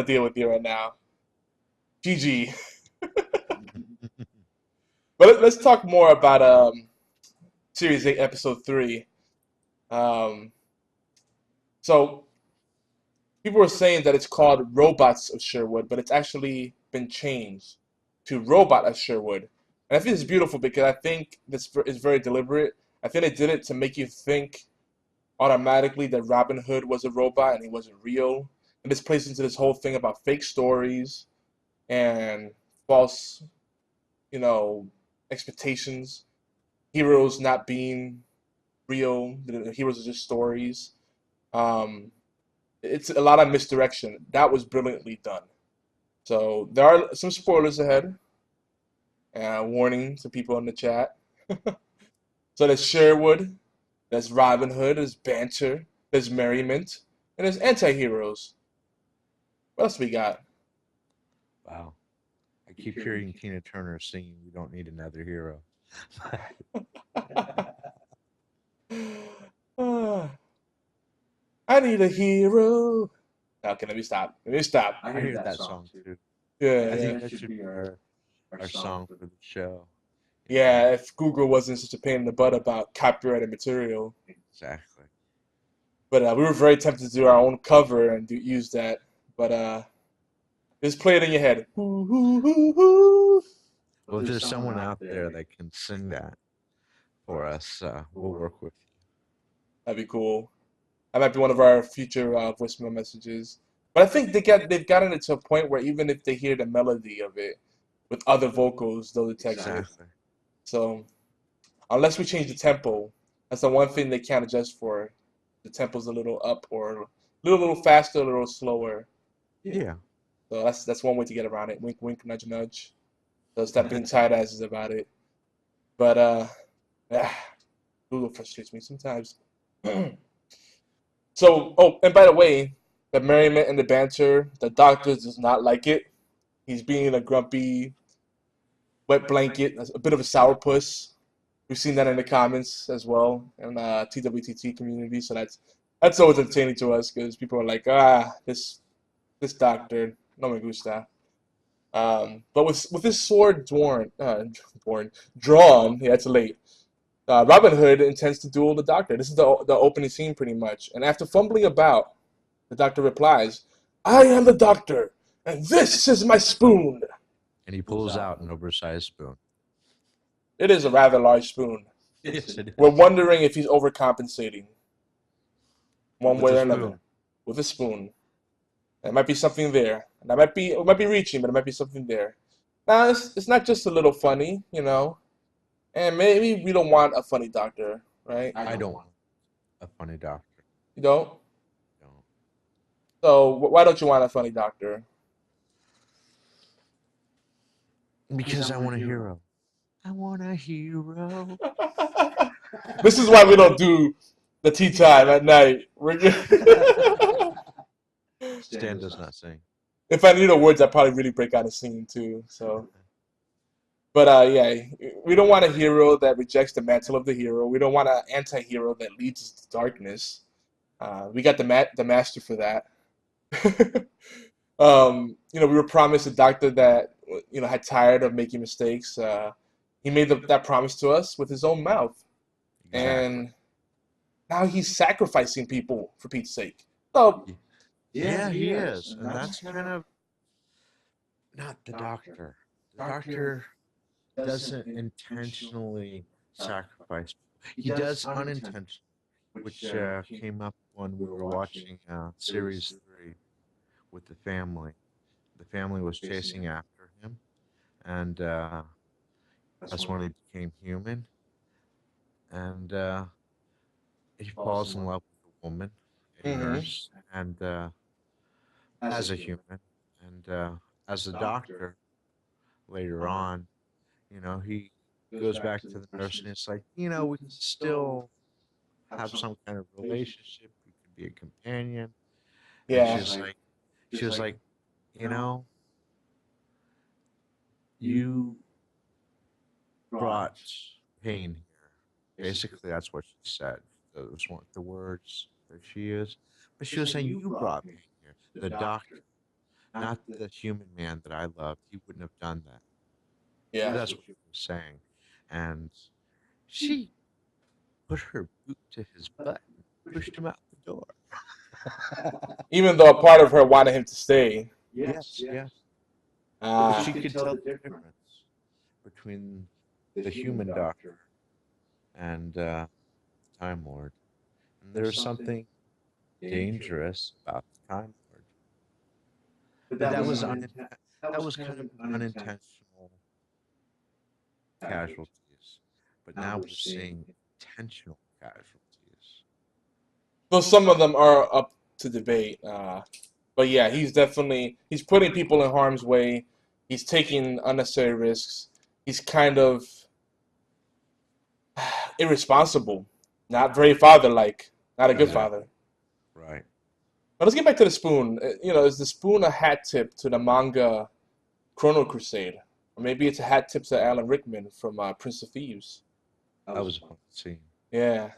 deal with you right now. GG. But let's talk more about Series 8, Episode 3. Um, so people were saying that it's called Robots of Sherwood, but it's actually been changed to Robot of Sherwood. And I think it's beautiful because I think this is very deliberate. I think they did it to make you think automatically that Robin Hood was a robot and he wasn't real. And this plays into this whole thing about fake stories and false, you know, expectations. Heroes not being real. The heroes are just stories. Um, it's a lot of misdirection. That was brilliantly done. So there are some spoilers ahead. Warning to people in the chat. So there's Sherwood, there's Robin Hood, there's Banter, there's Merriment, and there's anti-heroes. What else we got? Wow. I keep hearing Tina Turner singing "We Don't Need Another Hero." I need a hero. Okay, let me stop. Let me stop. I hear that song too. Yeah, I yeah. think that should be our song for the show. You know? Yeah, if Google wasn't such a pain in the butt about copyrighted material. Exactly. But we were very tempted to do our own cover and use that. But just play it in your head. Hoo, hoo, hoo, hoo. Well, if there's someone out there that can sing that for us, we'll work with That'd be cool. That might be one of our future voicemail messages. But I think they've gotten it to a point where even if they hear the melody of it with other vocals, they'll you. detect it. Exactly. So unless we change the tempo, that's the one thing they can't adjust for. The tempo's a little up or a little faster, a little slower. Yeah. So that's one way to get around it. Wink, wink, nudge, nudge. So stop being tight asses about it. But Google frustrates me sometimes. So, oh, and by the way, the merriment and the banter, the doctor does not like it. He's being a grumpy, wet blanket, a bit of a sourpuss. We've seen that in the comments as well in TWTT community. So that's always entertaining to us because people are like, this doctor, no me gusta. But with this sword drawn, yeah, it's late. Robin Hood intends to duel the Doctor. This is the opening scene, pretty much. And after fumbling about, the Doctor replies, "I am the Doctor, and this is my spoon." And he pulls out an oversized spoon. It is a rather large spoon. Yes, it We're is. wondering if he's overcompensating, one With way a or another, spoon. with a spoon. There might be something there. That it might be reaching, but it might be something there. Now, it's not just a little funny, you know. And maybe we don't want a funny Doctor, right? I don't want a funny doctor. You don't. No. So why don't you want a funny Doctor? Because I want a hero. I want a hero. This is why we don't do the tea time at night. We're Stan does not sing. if I knew the words, I'd probably really break out a scene too. So, but yeah, we don't want a hero that rejects the mantle of the hero. We don't want an anti-hero that leads to darkness. We got the master for that. We were promised a doctor that had tired of making mistakes. He made that promise to us with his own mouth, Exactly. and now he's sacrificing people for Pete's sake. So Yeah, he is. And that's kind of not the doctor. The doctor doesn't intentionally sacrifice. He does unintentionally, which came up when we were watching series 3 with the family. The family was chasing after him, and that's when he became human. And he falls in love with a woman, a hmm nurse, and as a human, and as a doctor later on, he goes back to the nurse, and it's like, we can still have some kind of relationship. We could be a companion. And yeah, she was like, you know, you brought pain here. Basically, that's what she said. Those weren't the words that she used, but she was saying, you brought pain here. The doctor. not the human man that I loved. He wouldn't have done that. Yeah. That's what he was saying. And she put her boot to his butt and pushed him out the door. Even though a part of her wanted him to stay. Yes, yes. But Ah, she could tell the difference between the human doctor and Time Lord. And there's something dangerous about the Time Lord. But that was kind of unintentional casualties. But now we're seeing intentional casualties. though some of them are up to debate. But yeah, he's putting people in harm's way. He's taking unnecessary risks. He's kind of irresponsible, not very father-like, not a good father. Right. But let's get back to the spoon. Is the spoon a hat tip to the manga Chrono Crusade? Or maybe it's a hat tip to Alan Rickman from Prince of Thieves. That was a fun scene. Yeah.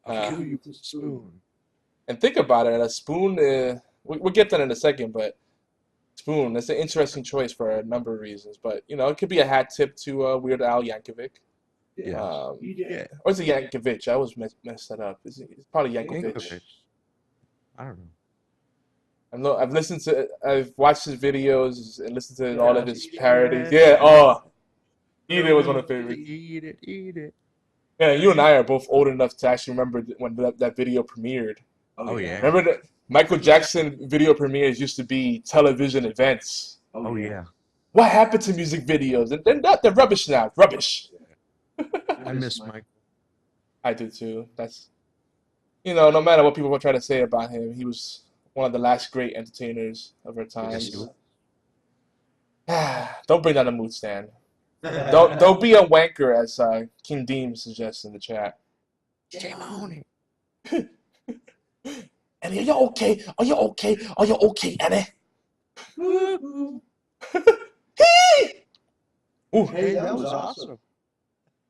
I'll kill you with a spoon. And think about it, a spoon, we'll get that in a second, but spoon, that's an interesting choice for a number of reasons. But, it could be a hat tip to Weird Al Yankovic. Yeah. Yeah. Or is it Yankovic? I always messed that up. It's probably Yankovic. I don't know. I've watched his videos and listened to all of his parodies. Yeah, oh, Eat It was one of my favorites. Eat it, eat it. Yeah, you and I are both old enough to actually remember when that video premiered. Oh, yeah. Remember that Michael Jackson video premieres used to be television events. Oh, yeah. What happened to music videos? They're rubbish now. Rubbish. I miss Michael. I do too. That's, no matter what people try to say about him, he was one of the last great entertainers of our times. Don't bring down the mood, Stan. Don't be a wanker, as King Deem suggests in the chat. Jamoni. Eddie, are you okay? Are you okay? Are you okay, Eddie? Ooh, hey, that was awesome.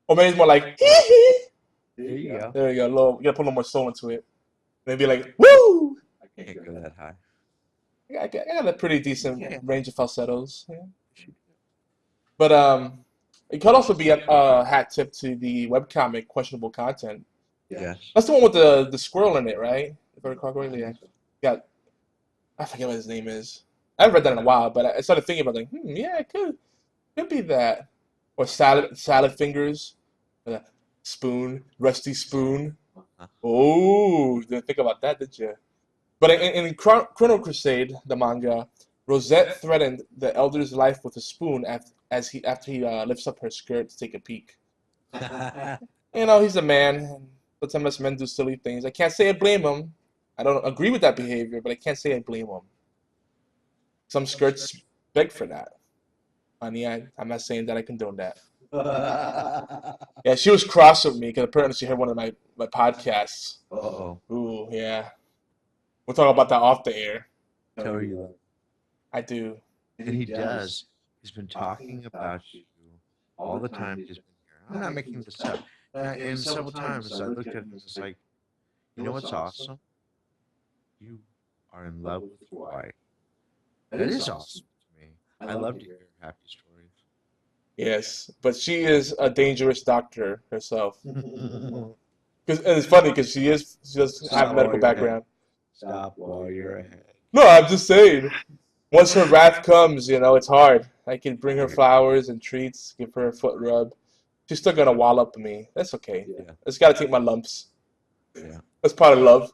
Or maybe it's more like, hee. There you go. There you go. You gotta put a little more soul into it. Maybe like, woo! I can't go that high. I got a pretty decent range of falsettos. Yeah. But it could also be a hat tip to the webcomic Questionable Content. Yes. That's the one with the squirrel in it, right? If I recall correctly, yeah. I forget what his name is. I haven't read that in a while, but I started thinking about like, yeah, it could be that. Or salad fingers, spoon, rusty spoon. Oh, didn't think about that, did you? But in Chrono Crusade, the manga, Rosette threatened the elder's life with a spoon after he lifts up her skirt to take a peek. He's a man, and sometimes men do silly things. I can't say I blame him. I don't agree with that behavior, but I can't say I blame him. Some skirts beg for that. Honey, I'm not saying that I condone that. Yeah, she was cross with me because apparently she heard one of my podcasts. Uh-oh. Ooh, yeah. We'll talk about that off the air. Tell you that. I do. And he does. He's been talking about you all the time he's been here. I'm not making this up. And several times I looked at him and was like, you know what's awesome? You are in love with your wife. That is awesome to me. I love to hear happy stories. Yes, but she is a dangerous doctor herself. And it's funny because she does have a medical background. Stop while you're ahead. No, I'm just saying. Once her wrath comes, it's hard. I can bring her flowers and treats, give her a foot rub. She's still gonna wallop me. That's okay. Yeah. I just gotta take my lumps. Yeah. That's part of love.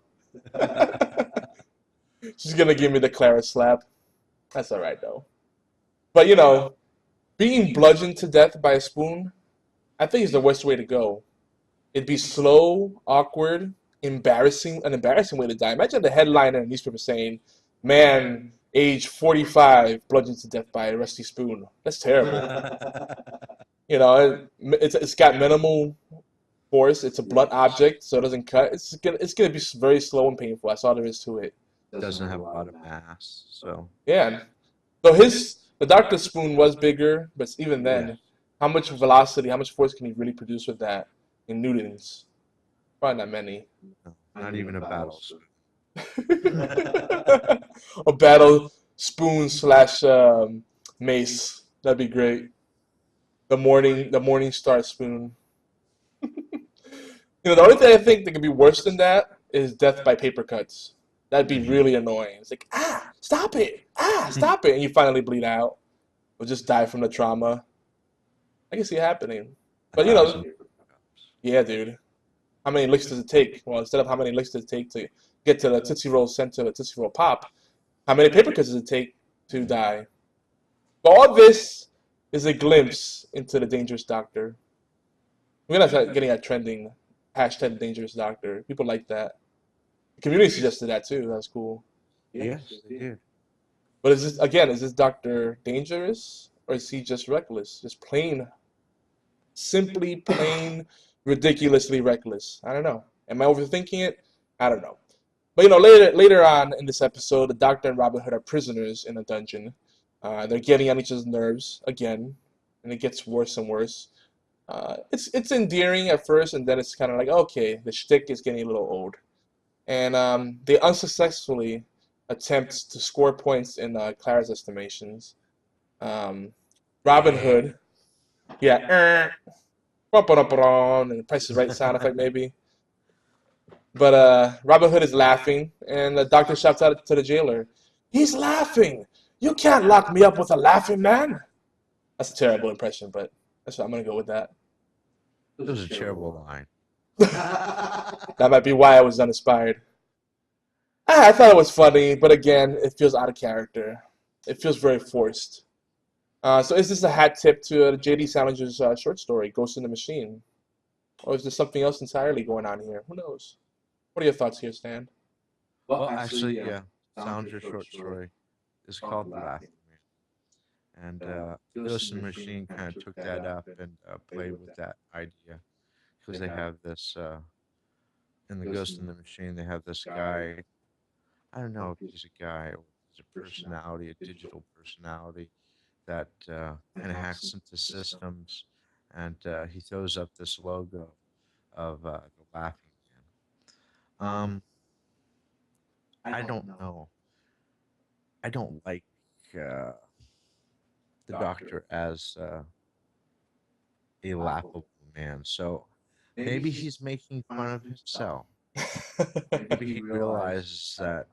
She's gonna give me the Clara slap. That's all right though. But being bludgeoned to death by a spoon, I think is the worst way to go. It'd be slow, awkward, an embarrassing way to die. Imagine the headline in a newspaper saying, "Man, age 45, bludgeoned to death by a rusty spoon." That's terrible. It's got minimal force. It's a blunt object, so it doesn't cut. It's gonna be very slow and painful. That's all there is to it. Doesn't have a lot of mass, so. Yeah. So the Dr. Spoon was bigger, but even then, how much velocity, how much force can he really produce with that in newtons? Probably not many. No, not even a battle spoon. A battle spoon slash mace. That'd be great. The morning star spoon. The only thing I think that could be worse than that is death by paper cuts. That'd be Mhm. really annoying. It's like, stop it, stop it, and you finally bleed out, or just die from the trauma. I can see it happening, A but thousand cups. yeah, dude. How many licks does it take? Well, instead of how many licks does it take to get to the Tootsie Roll center, the Tootsie Roll pop, how many paper cuts does it take to die? But all this is a glimpse into the dangerous doctor. We're gonna start getting that trending hashtag dangerous doctor. People like that. The community suggested that too. That's cool. Yes, they did. But is this doctor dangerous or is he just reckless? Just plain, simply plain, ridiculously reckless. I don't know. Am I overthinking it? I don't know. But later on in this episode, the Doctor and Robin Hood are prisoners in a dungeon. They're getting on each other's nerves again, and it gets worse and worse. It's endearing at first, and then it's kind of like, okay, the shtick is getting a little old, and they unsuccessfully attempt to score points in Clara's estimations. Um, Robin Yeah. Hood, yeah, and the Price is Right sound effect maybe. But Robin Hood is laughing, and the doctor shouts out to the jailer, "He's laughing! You can't lock me up with a laughing man!" That's a terrible impression, but that's what I'm gonna go with that. It was a terrible line. That might be why I was uninspired. I thought it was funny, but again, it feels out of character. It feels very forced. So is this a hat tip to J.D. Salinger's short story, Ghost in the Machine? Or is there something else entirely going on here? Who knows? What are your thoughts here, Stan? Well, actually, yeah, Salinger's short story is called The Laughing Man. And Ghost in the Machine kind of took that up and played with that idea because they have this, in the Ghost in the Machine, they have this guy. I don't know if he's a guy or he's a personality, a digital personality that kind of hacks into systems, and he throws up this logo of the Laughing Man. I don't know. I don't like uh, the Doctor as a laughable man. So maybe he's making fun of himself. Maybe he realizes that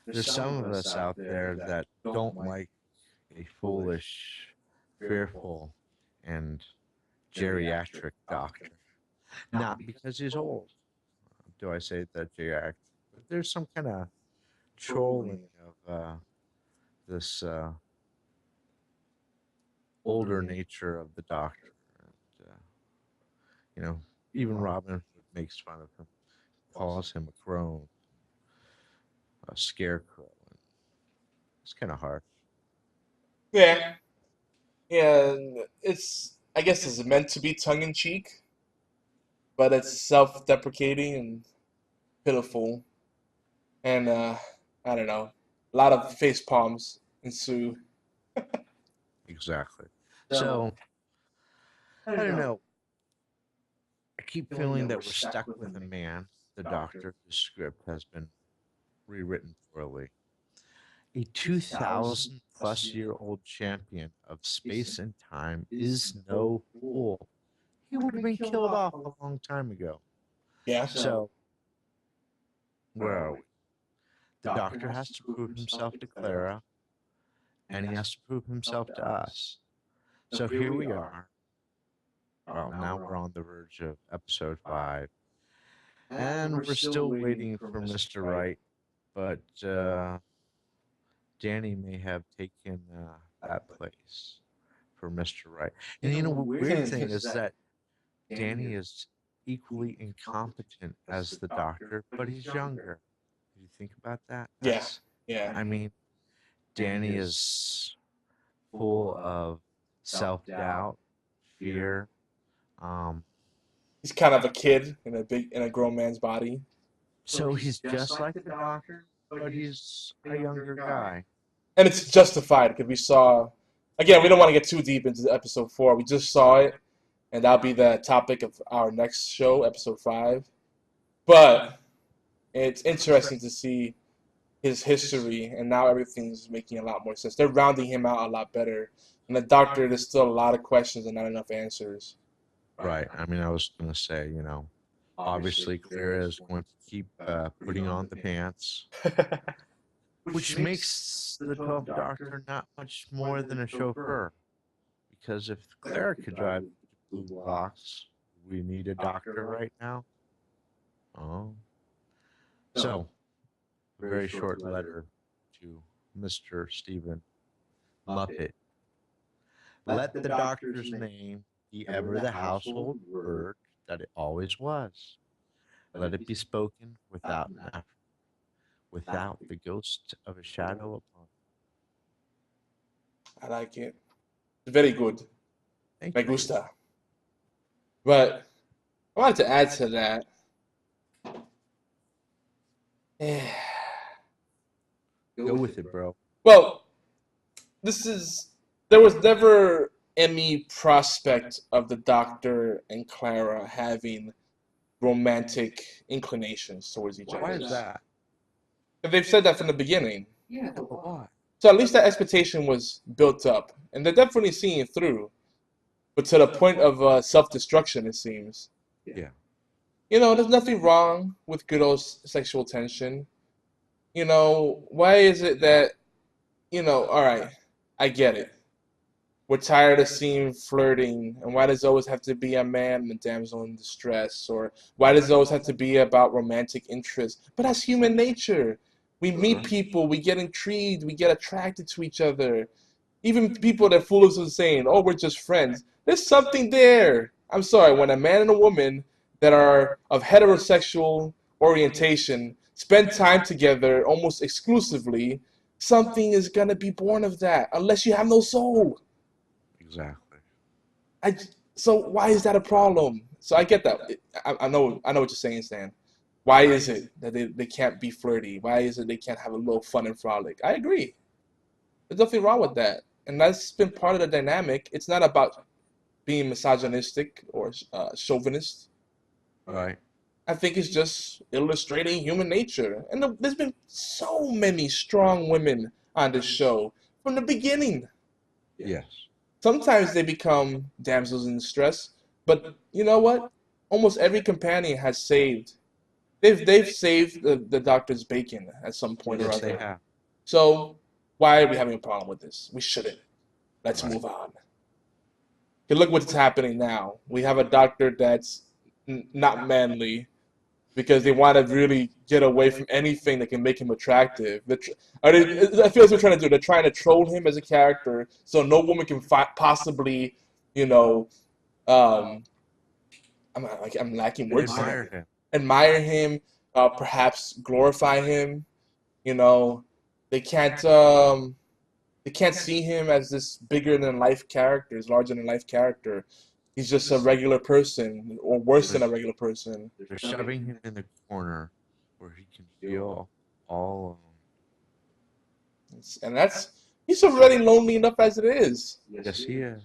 there's some of us out there that don't like a foolish, fearful, and geriatric doctor. Not because he's old. Do I say that geriatric? But there's some kind of trolling of this older nature of the doctor. And, you know, even Robin makes fun of him, calls him a crone, a scarecrow. And it's kind of harsh. Yeah, yeah. I guess it's meant to be tongue in cheek, but it's self-deprecating and pitiful, and I don't know. A lot of face palms ensue. Exactly. So I don't know. I keep feeling that we're stuck with a man, the doctor, whose script has been rewritten poorly. A 2,000 plus year old champion of space and time is no fool. He would have been killed off a long time ago. Yeah. So, where are we? The doctor has to prove himself to Clara, and he has to prove himself to us. So here we are. Well, now we're on the verge of episode 5, and we're still waiting for Mr. Right, but Danny may have taken that place for Mr. Right. And the weird thing is that Danny is equally incompetent as the doctor, but he's younger. Did you think about that? Yeah. Yeah. I mean, Danny is full of self doubt, fear. Um, He's kind of a kid in a grown man's body. so he's just like the doctor, but he's a younger guy. And it's justified because we saw, again, we don't want to get too deep into episode 4. We just saw it, and that'll be the topic of our next show, episode 5. But it's interesting to see his history, and now everything's making a lot more sense. They're rounding him out a lot better. And the doctor, there's still a lot of questions and not enough answers. Right. I mean, I was going to say, obviously Clara is going to keep putting on the pants, which makes the 12th Doctor not much more than a chauffeur. Because if Clara could drive the blue box, we need a doctor right now. Oh. So, a very short letter to Mr. Stephen Muppet. Let the doctor's name be ever the household word that it always was. Let it be spoken without an effort, without the ghost of a shadow upon I like it. Very good. it. Me Thank you. gusta. But I wanted to add to that. Go with it, bro. Well, there was never any prospect of the Doctor and Clara having romantic inclinations towards each Why other. is that? And they've said that from the beginning. Yeah, but why? So at least that expectation was built up, and they're definitely seeing it through, but to the point of self-destruction, it seems. Yeah. There's nothing wrong with good old sexual tension. Why is it that, all right, I get it. We're tired of seeing flirting, and why does it always have to be a man and a damsel in distress? Or why does it always have to be about romantic interest? But that's human nature. We meet people, we get intrigued, we get attracted to each other. Even people that fool us with saying, oh, we're just friends. There's something there. I'm sorry, when a man and a woman that are of heterosexual orientation spend time together almost exclusively, something is going to be born of that, unless you have no soul. Exactly. So why is that a problem? So I get that. I know what you're saying, Stan. Why is it that they can't be flirty? Why is it they can't have a little fun and frolic? I agree. There's nothing wrong with that. And that's been part of the dynamic. It's not about being misogynistic or chauvinist. Right. I think it's just illustrating human nature. And there's been so many strong women on this show from the beginning. Yes. Sometimes they become damsels in distress, but you know what? Almost every companion has saved. They've saved the Doctor's bacon at some point or Yes, they other. have. So why are we having a problem with this? We shouldn't. Let's Right. move on. Okay, look what's happening now. We have a Doctor that's not manly because they want to really get away from anything that can make him attractive. I feel like they're trying to do. They're trying to troll him as a character, so no woman can possibly, you know, um, I'm lacking words Admire here. him. Admire him, perhaps glorify him. You know, they can't um, they can't see him as this bigger than life character, this larger than life character. He's just a regular person, or worse than a regular person. They're shoving him in the corner where he can feel all alone. And he's already lonely enough as it is. Yes, he is.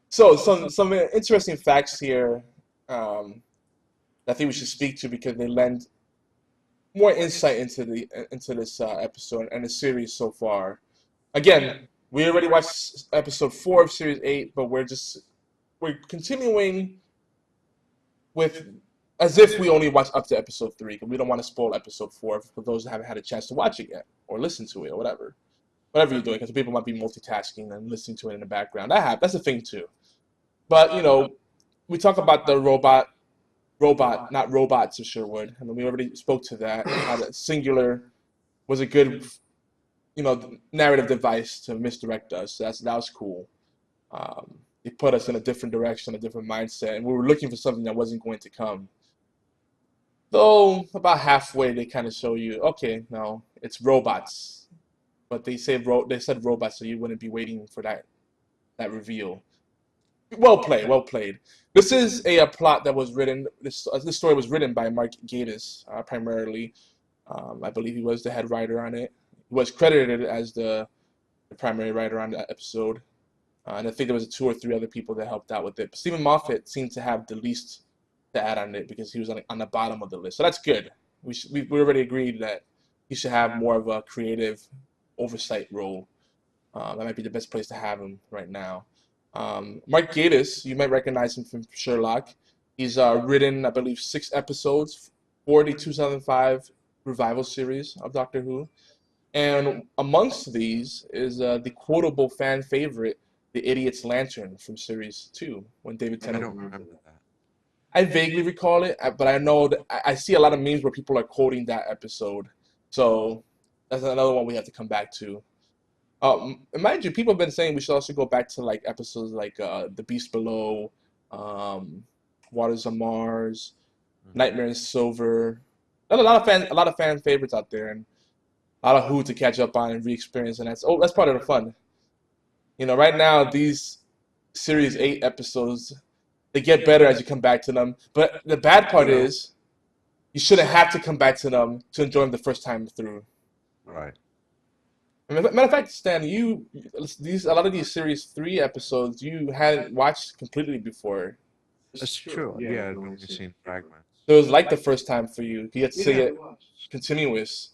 So some interesting facts here I think we should speak to because they lend more insight into this episode and the series so far. Again, we already watched episode 4 of series 8, but we're continuing with as if we only watched up to episode 3 because we don't want to spoil episode 4 for those that haven't had a chance to watch it yet or listen to it or whatever you're doing, because people might be multitasking and listening to it in the background. That's a thing too. But we talk about the robot, not robots of Sherwood. I mean, we already spoke to that. How the singular was a good, narrative device to misdirect us. So that was cool. It put us in a different direction, a different mindset, and we were looking for something that wasn't going to come. Though about halfway, they kind of show you, okay, no, it's robots, but they said robots, so you wouldn't be waiting for that reveal. Well played, well played. This is a plot that was written. This story was written by Mark Gatiss primarily. I believe he was the head writer on it. He was credited as the primary writer on that episode, and I think there was 2 or 3 other people that helped out with it. But Stephen Moffat seemed to have the least to add on it because he was on the bottom of the list. So that's good. We already agreed that he should have more of a creative oversight role. That might be the best place to have him right now. Mark Gatiss, you might recognize him from Sherlock. He's written, I believe, 6 episodes for the 2005 revival series of Doctor Who. And amongst these is the quotable fan favorite, The Idiot's Lantern from Series 2, when David I Tennant. don't remember that. I vaguely recall it, but I know that I see a lot of memes where people are quoting that episode. So that's another one we have to come back to. And mind you, people have been saying we should also go back to like episodes like The Beast Below, um, Waters of Mars, Mhm. Nightmare in Silver. A lot of fan favorites out there, and a lot of Who to catch up on and re-experience, and that's part of the fun. Right now these series 8 episodes, they get better as you come back to them. But the bad part is you shouldn't have to come back to them to enjoy them the first time through. Right. Matter of fact, Stan, these a lot of these series 3 episodes you hadn't watched completely before. That's true. Yeah, I'd only seen fragments. So it was like the first time for you. You had to see it continuous.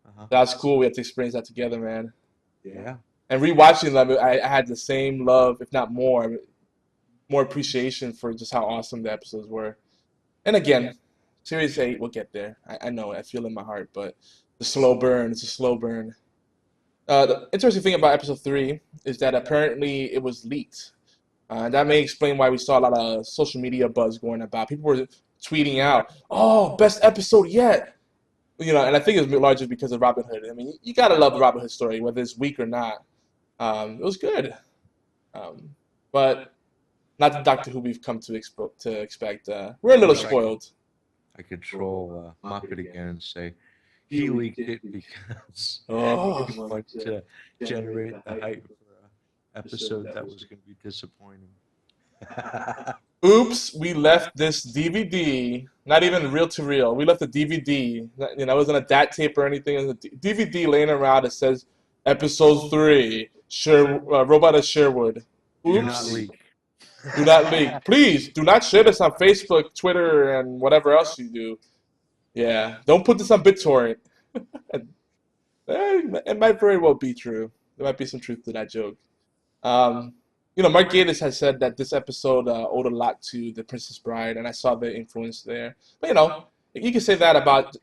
Uh-huh. That's cool. We had to experience that together, man. Yeah. And rewatching them, I had the same love, if not more appreciation for just how awesome the episodes were. And again, Series 8, we'll get there. I know it. I feel it in my heart, but the slow burn, it's a slow burn. The interesting thing about episode 3 is that apparently it was leaked. And that may explain why we saw a lot of social media buzz going about. People were tweeting out, "Oh, best episode yet!" And I think it was largely because of Robin Hood. I mean, you gotta love the Robin Hood story, whether it's weak or not. It was good, um, but not the Doctor Who we've come to expect. We're a little But spoiled. I could troll Muppet again and say he leaked it because he Oh, didn't want to generate the hype for an episode that was going to be disappointing. oops! We left this DVD. Not even reel to reel. We left the DVD. It wasn't a DAT tape or anything. It was a DVD laying around that says Episode 3, Robot of Sherwood. Do not Oops! leak. Do not leak. Please do not share this on Facebook, Twitter, and whatever else you do. Yeah, don't put this on BitTorrent. It might very well be true. There might be some truth to that joke. Um, Mark Gatiss has said that this episode owed a lot to The Princess Bride, and I saw the influence there. But you can say that about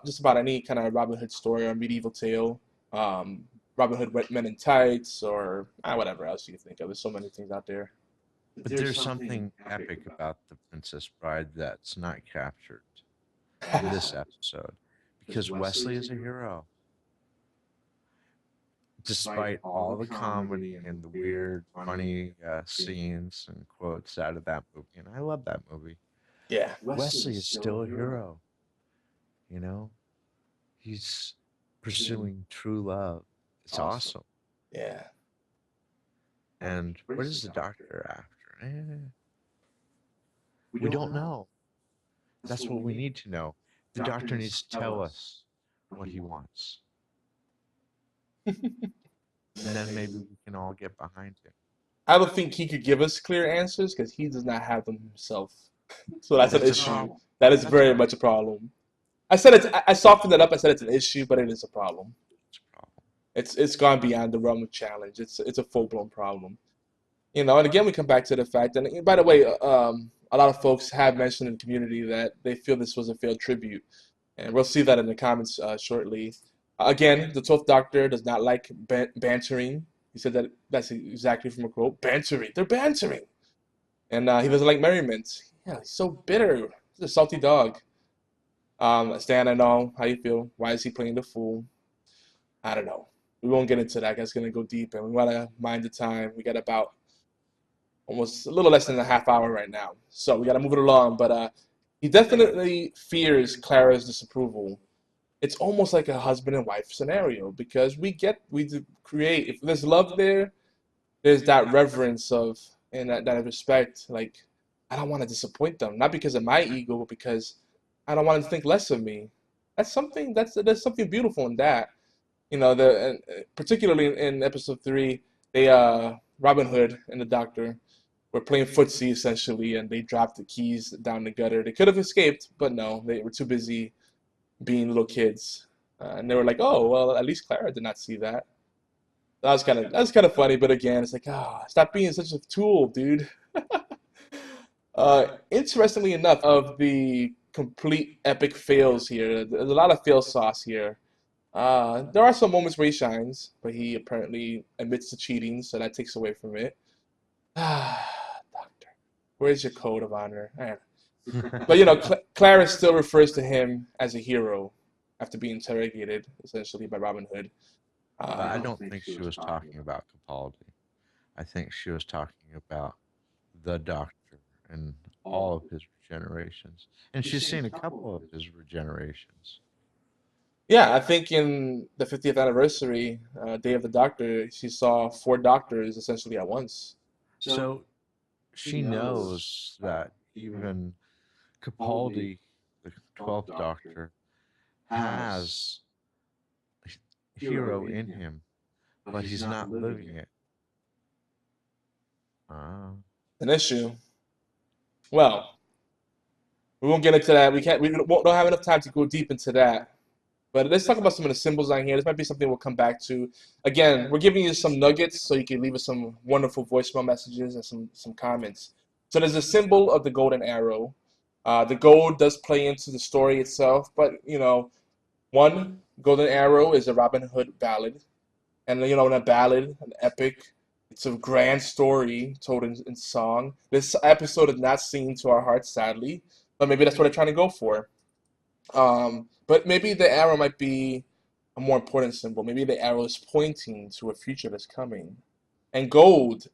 just about any kind of Robin Hood story or medieval tale. Um, Robin Hood Men in Tights, or whatever else you can think of. There's so many things out there. But there's something epic about the Princess Bride that's not captured in this episode because Wesley is a hero. Despite all the comedy and the weird, funny scenes and quotes out of that movie, and I love that movie, Yeah, Wesley is still a hero. You know, he's pursuing true love. It's awesome. yeah. And what is the doctor after? We don't know. That's what we need to know. The doctor needs to tell us what he wants. And then maybe we can all get behind him. I don't think he could give us clear answers because he does not have them himself. So that's an That's a issue. problem. That is That's a very much a problem. I softened it up. I said it's an issue, but it is a problem. problem. It's gone beyond the realm of challenge. It's a full blown problem. And again we come back to the fact. And by the way, a lot of folks have mentioned in the community that they feel this was a failed tribute, and we'll see that in the comments shortly. Again, the 12th Doctor does not like bantering. He said that's exactly from a quote. Bantering. They're bantering. And he doesn't like merriment. Yeah, he's so bitter. He's a salty dog. Stan, I know how you feel. Why is he playing the fool? I don't know. We won't get into that. That's going to go deep, and we want to mind the time. We got about almost a little less than a half hour right now. So we got to move it along. But he definitely fears Clara's disapproval. It's almost like a husband and wife scenario because we create, if there's love there, there's that reverence of and that respect. Like, I don't want to disappoint them, not because of my ego, but because I don't want them to think less of me. There's something beautiful in that. Particularly in episode 3, they Robin Hood and the Doctor were playing footsie essentially, and they dropped the keys down the gutter. They could have escaped, but no, they were too busy being little kids. And they were like, "Oh, well, at least Clara did not see that." That was kind of funny, but again, it's like, stop being such a tool, dude. Interestingly enough, of the complete epic fails here, there's a lot of fail sauce here. There are some moments where he shines, but he apparently admits to cheating, so that takes away from it. Doctor, where's your code of honor? But Clara still refers to him as a hero after being interrogated, essentially by Robin Hood. But I Um, don't think she was talking about Capaldi. I think she was talking about the Doctor and all of his regenerations. And she's seen a couple of his regenerations. yeah, I think in the 50th anniversary, Day of the Doctor, she saw four doctors essentially at once. So she knows that even Capaldi, the 12th Doctor, has hero in him, but he's not living it. Ah, An issue. Well, we won't get into that. We can't. We don't have enough time to go deep into that. But let's talk about some of the symbols on here. This might be something we'll come back to. Again, we're giving you some nuggets so you can leave us some wonderful voicemail messages and some comments. So there's a symbol of the golden arrow. The gold does play into the story itself, but one golden arrow is a Robin Hood ballad, and in a ballad, an epic, it's a grand story told in song. This episode is not singing to our hearts, sadly, but maybe that's what they're trying to go for. But maybe the arrow might be a more important symbol. Maybe the arrow is pointing to a future that's coming. And gold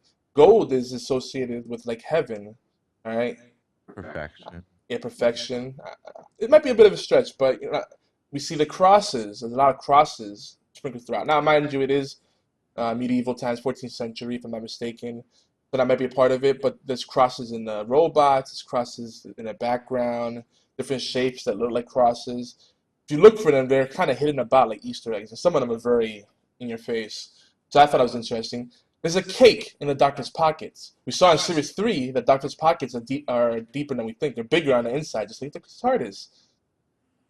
is associated with like heaven, all right? perfection. Yeah, perfection. It might be a bit of a stretch, but we see the crosses. There's a lot of crosses sprinkled throughout. Now, mind you, it is medieval times, 14th century, if I'm not mistaken. So that might be a part of it. But there's crosses in the robots, there's crosses in the background, different shapes that look like crosses. If you look for them, they're kind of hidden about like Easter eggs, and some of them are very in your face. So I thought it was interesting. There's a cake in the doctor's pockets. We saw in series three that doctor's pockets are deeper than we think. They're bigger on the inside, just like his heart is.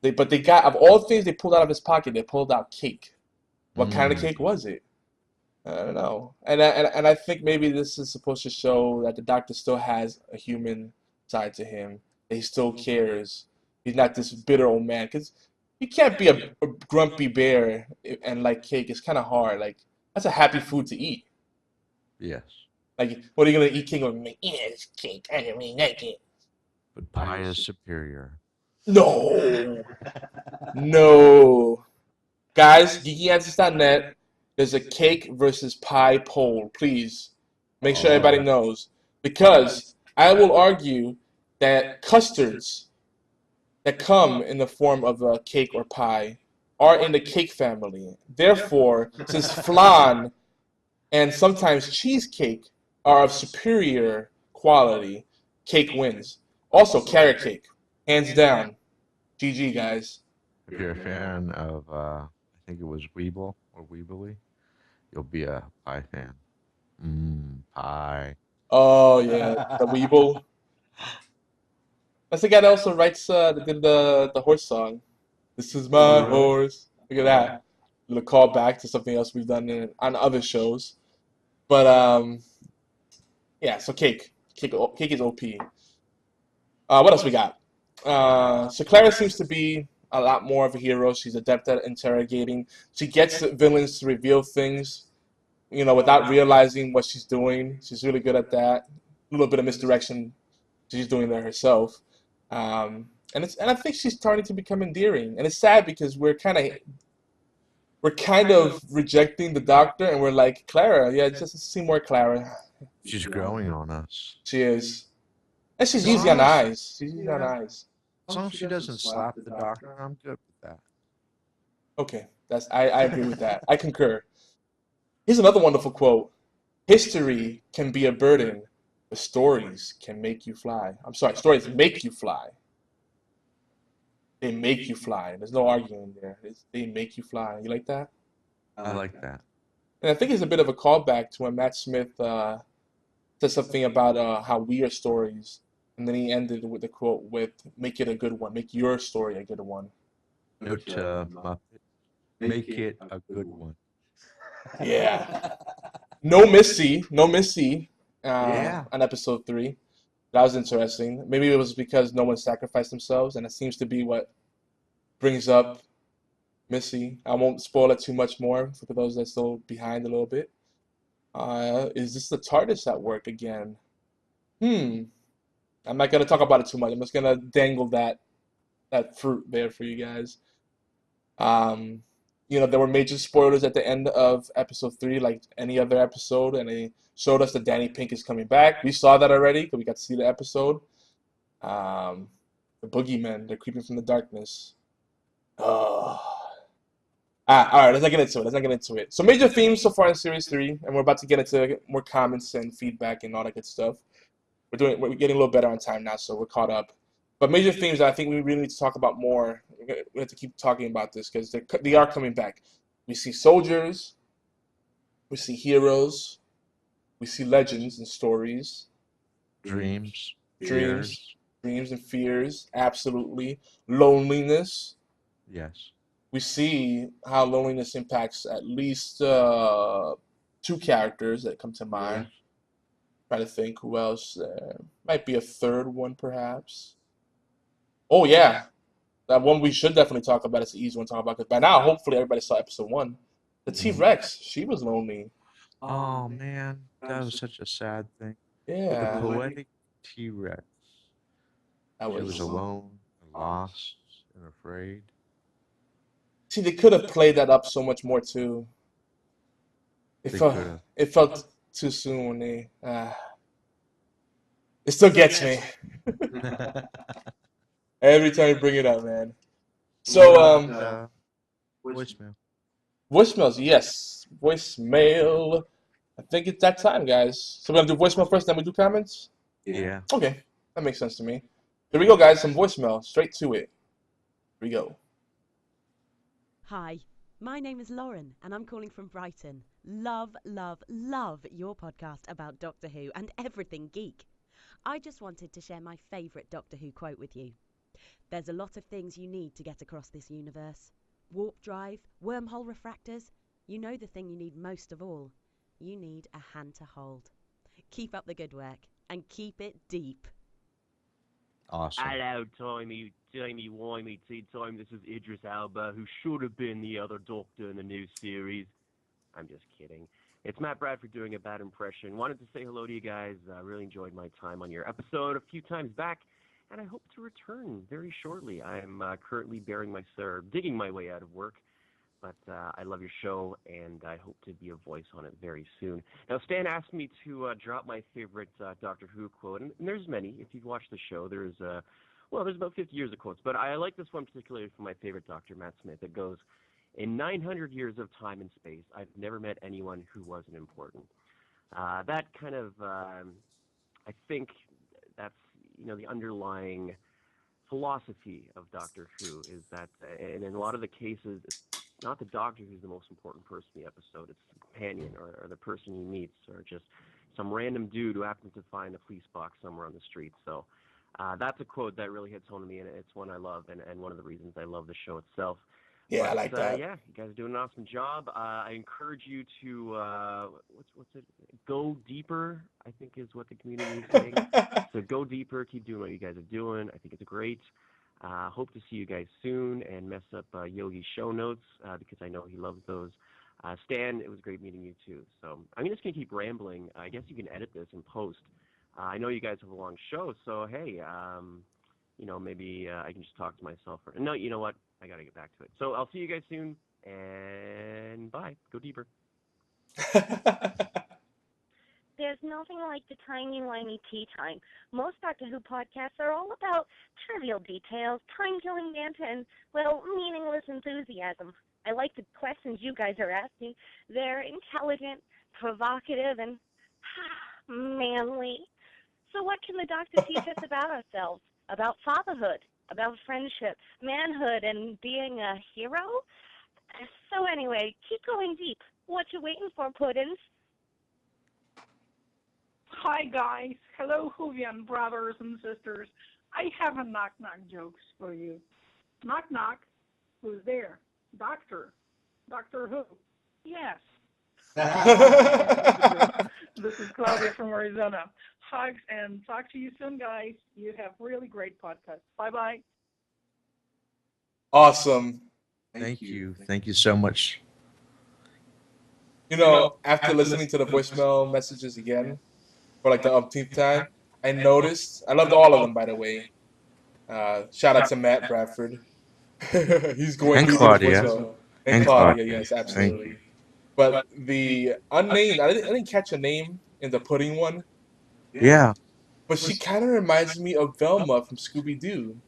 But they got of all the things they pulled out of his pocket, they pulled out cake. What kind of Mm, cake was it? I don't know. And I think maybe this is supposed to show that the doctor still has a human side to him. That he still cares. He's not this bitter old man. Because you can't be a grumpy bear and like cake. It's kind of hard. Like that's a happy food to eat. yes. Like what are you gonna eat cake? Like, yeah, it's cake. I don't really like it. But pie is superior. No, no. Guys, geekyanswers.net, there's a cake versus pie poll. Please make sure everybody Oh, knows. Because I will argue that custards that come in the form of a cake or pie are in the cake family. Therefore, since flan and sometimes cheesecake are of superior quality, cake wins. Also, carrot cake, hands down. GG, guys. if you're a fan of, I think it was Weeble or Weebly, you'll be a pie fan. Pie. Oh, yeah, the Weeble. That's the guy that also writes, that did the horse song. This is Oh, my really? horse. Look at that. Little call back to something else we've done on other shows. But yeah. So cake is OP. What else we got? So Clara seems to be a lot more of a hero. She's adept at interrogating. She gets the villains to reveal things, without realizing what she's doing. She's really good at that. A little bit of misdirection. She's doing that herself. And I think she's starting to become endearing. And it's sad because we're kind of rejecting the doctor, and we're like, Clara, yeah, just see more Clara. She's growing on us. She is, and she's As easy long on the as, eyes. She's easy on the yeah, eyes. as long as she doesn't slap the doctor, I'm good with that. Okay, I agree with that. I concur. Here's another wonderful quote: "History can be a burden, but stories can make you fly." I'm sorry, stories make you fly. They make you fly. There's no arguing there. They make you fly. You like that? I like that. And I think it's a bit of a callback to when Matt Smith said something about how we are stories, and then he ended with the quote with "Make it a good one. Make your story a good one." Note to Muppet. Make it a good one. Yeah. No Missy. No Missy Yeah. on episode 3. That was interesting. Maybe it was because no one sacrificed themselves, and it seems to be what brings up Missy. I won't spoil it too much more for those that are still behind a little bit. Is this the TARDIS at work again? Hmm. I'm not gonna talk about it too much. I'm just gonna dangle that fruit there for you guys. Um, there were major spoilers at the end of episode 3, like any other episode, and they showed us that Danny Pink is coming back. We saw that already because we got to see the episode. Um, the boogeymen, they're creeping from the darkness. Oh. All right, let's not get into it. Let's not get into it. So major themes so far in series 3, and we're about to get into more comments and feedback and all that good stuff. We're getting a little better on time now, so we're caught up. But major themes that I think we really need to talk about more. We have to keep talking about this because they are coming back. We see soldiers, we see heroes, we see legends and stories, Dreams, dreams, fears. dreams and fears. Absolutely, loneliness. Yes. We see how loneliness impacts at least 2 characters that come to Yes. mind. Trying to think who else. Might be a third one, perhaps. Oh yeah, that one we should definitely talk about. It's the easy one to talk about because by now, hopefully, everybody saw episode 1. The T Mhm. Rex, she was lonely. Oh man, that was such a sad thing. The Yeah, poetic T-Rex. that She was was. alone, and lost, and afraid. See, they could have played that up so much more too. It They felt, could have. it felt too soon when they. It still gets me every time you bring it up, man. We So, got voicemail. voicemails, yes, voicemail. I think it's that time, guys. So we're gonna do voicemail first, then we do comments. Yeah. Okay, that makes sense to me. Here we go, guys. Some voicemail, straight to it. Here we go. Hi, my name is Lauren and I'm calling from Brighton. Love, love, love your podcast about Doctor Who and everything geek. I just wanted to share my favourite Doctor Who quote with you. There's a lot of things you need to get across this universe. Warp drive, wormhole refractors. You know the thing you need most of all. You need a hand to hold. Keep up the good work and keep it deep. Awesome. Hello, Timey-Wimey Tea Time. This is Idris Elba, who should have been the other Doctor in the new series. I'm just kidding. It's Matt Bradford doing a bad impression. Wanted to say hello to you guys. Really enjoyed my time on your episode a few times back, and I hope to return very shortly. I'm currently digging my way out of work, but I love your show, and I hope to be a voice on it very soon. Now, Stan asked me to drop my favorite Doctor Who quote, and there's many. If you've watched the show, there's about 50 years of quotes, but I like this one particularly from my favorite Doctor, Matt Smith. It goes, "In 900 years of time and space, I've never met anyone who wasn't important." That kind of, I think that's, the underlying philosophy of Doctor Who is that, and in a lot of the cases, it's not the Doctor who's the most important person in the episode. It's the companion or the person he meets or just some random dude who happens to find a police box somewhere on the street. So that's a quote that really hits home to me, and it's one I love, and one of the reasons I love the show itself. Yeah, But I like that. yeah, you guys are doing an awesome job. I encourage you to what's it? Go deeper, I think is what the community is saying. So go deeper. Keep doing what you guys are doing. I think it's great. Hope to see you guys soon and mess up Yogi's show notes because I know he loves those. Stan, it was great meeting you too. So I'm just gonna keep rambling. I guess you can edit this and post. I know you guys have a long show, so hey, maybe I can just talk to myself. No, you know what? I got to get back to it. So I'll see you guys soon, and bye. Go deeper. There's nothing like the timey-wimey tea time. Most Doctor Who podcasts are all about trivial details, time-killing banter, and, well, meaningless enthusiasm. I like the questions you guys are asking. They're intelligent, provocative, and manly. So what can the Doctor teach us about ourselves? About fatherhood? About friendship, manhood, and being a hero? So anyway, keep going deep. What you waiting for, Puddins? Hi guys, hello Whovian brothers and sisters. I have a knock-knock jokes for you. Knock-knock, who's there? Doctor. Doctor Who. Yes. Awesome. This is Claudia from Arizona. Hugs and talk to you soon, guys. You have really great podcasts. Bye-bye. Thank you. Thank you so much. After listening to the voicemail messages again for like the umpteenth time, I noticed I loved all of them, by the way. Shout out to Matt Bradford. He's going And through these Claudia. voicemail. And And Claudia, Claudia. yes, Thank you. absolutely. But the unnamed, I didn't catch a name in the pudding one, Yeah. but she kind of reminds me of Velma from Scooby Doo.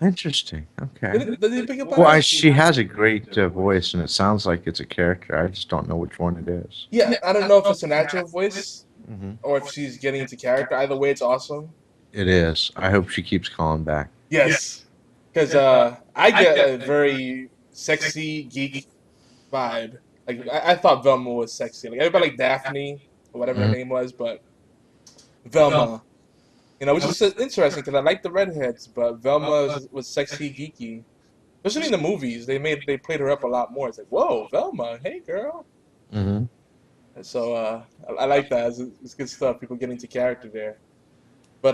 Interesting. Okay. Did you pick up on Well, that? she has a great voice, and it sounds like it's a character. I just don't know which one it is. Yeah, I don't know if it's a natural voice Hmm. or if she's getting into character. Either way, it's awesome. It is. I hope she keeps calling back. Yes, because I get a very sexy geek vibe. Like I thought Velma was sexy. Like everybody like Daphne or whatever her Mhm. name was, but Velma, which is interesting because I like the redheads, but Velma was sexy geeky. Especially in the movies, they played her up a lot more. It's like, whoa, Velma, hey girl. Hmm. And so I like that. It's good stuff. People get into character there. But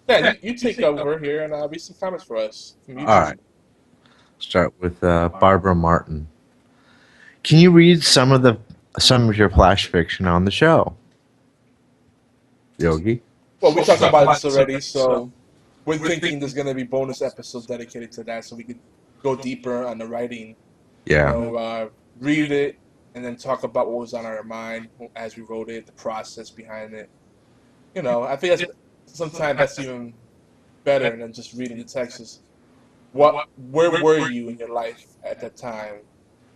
Dan, you take over here and read some comments for us from All YouTube. right. Start with Barbara Martin. Can you read some of your flash fiction on the show, Yogi? Well, we talked about this already, so we're thinking there's gonna be bonus episodes dedicated to that, so we could go deeper on the writing. Yeah. Read it and then talk about what was on our mind as we wrote it, the process behind it. I think sometimes that's even better than just reading the text. Where were you in your life at that time?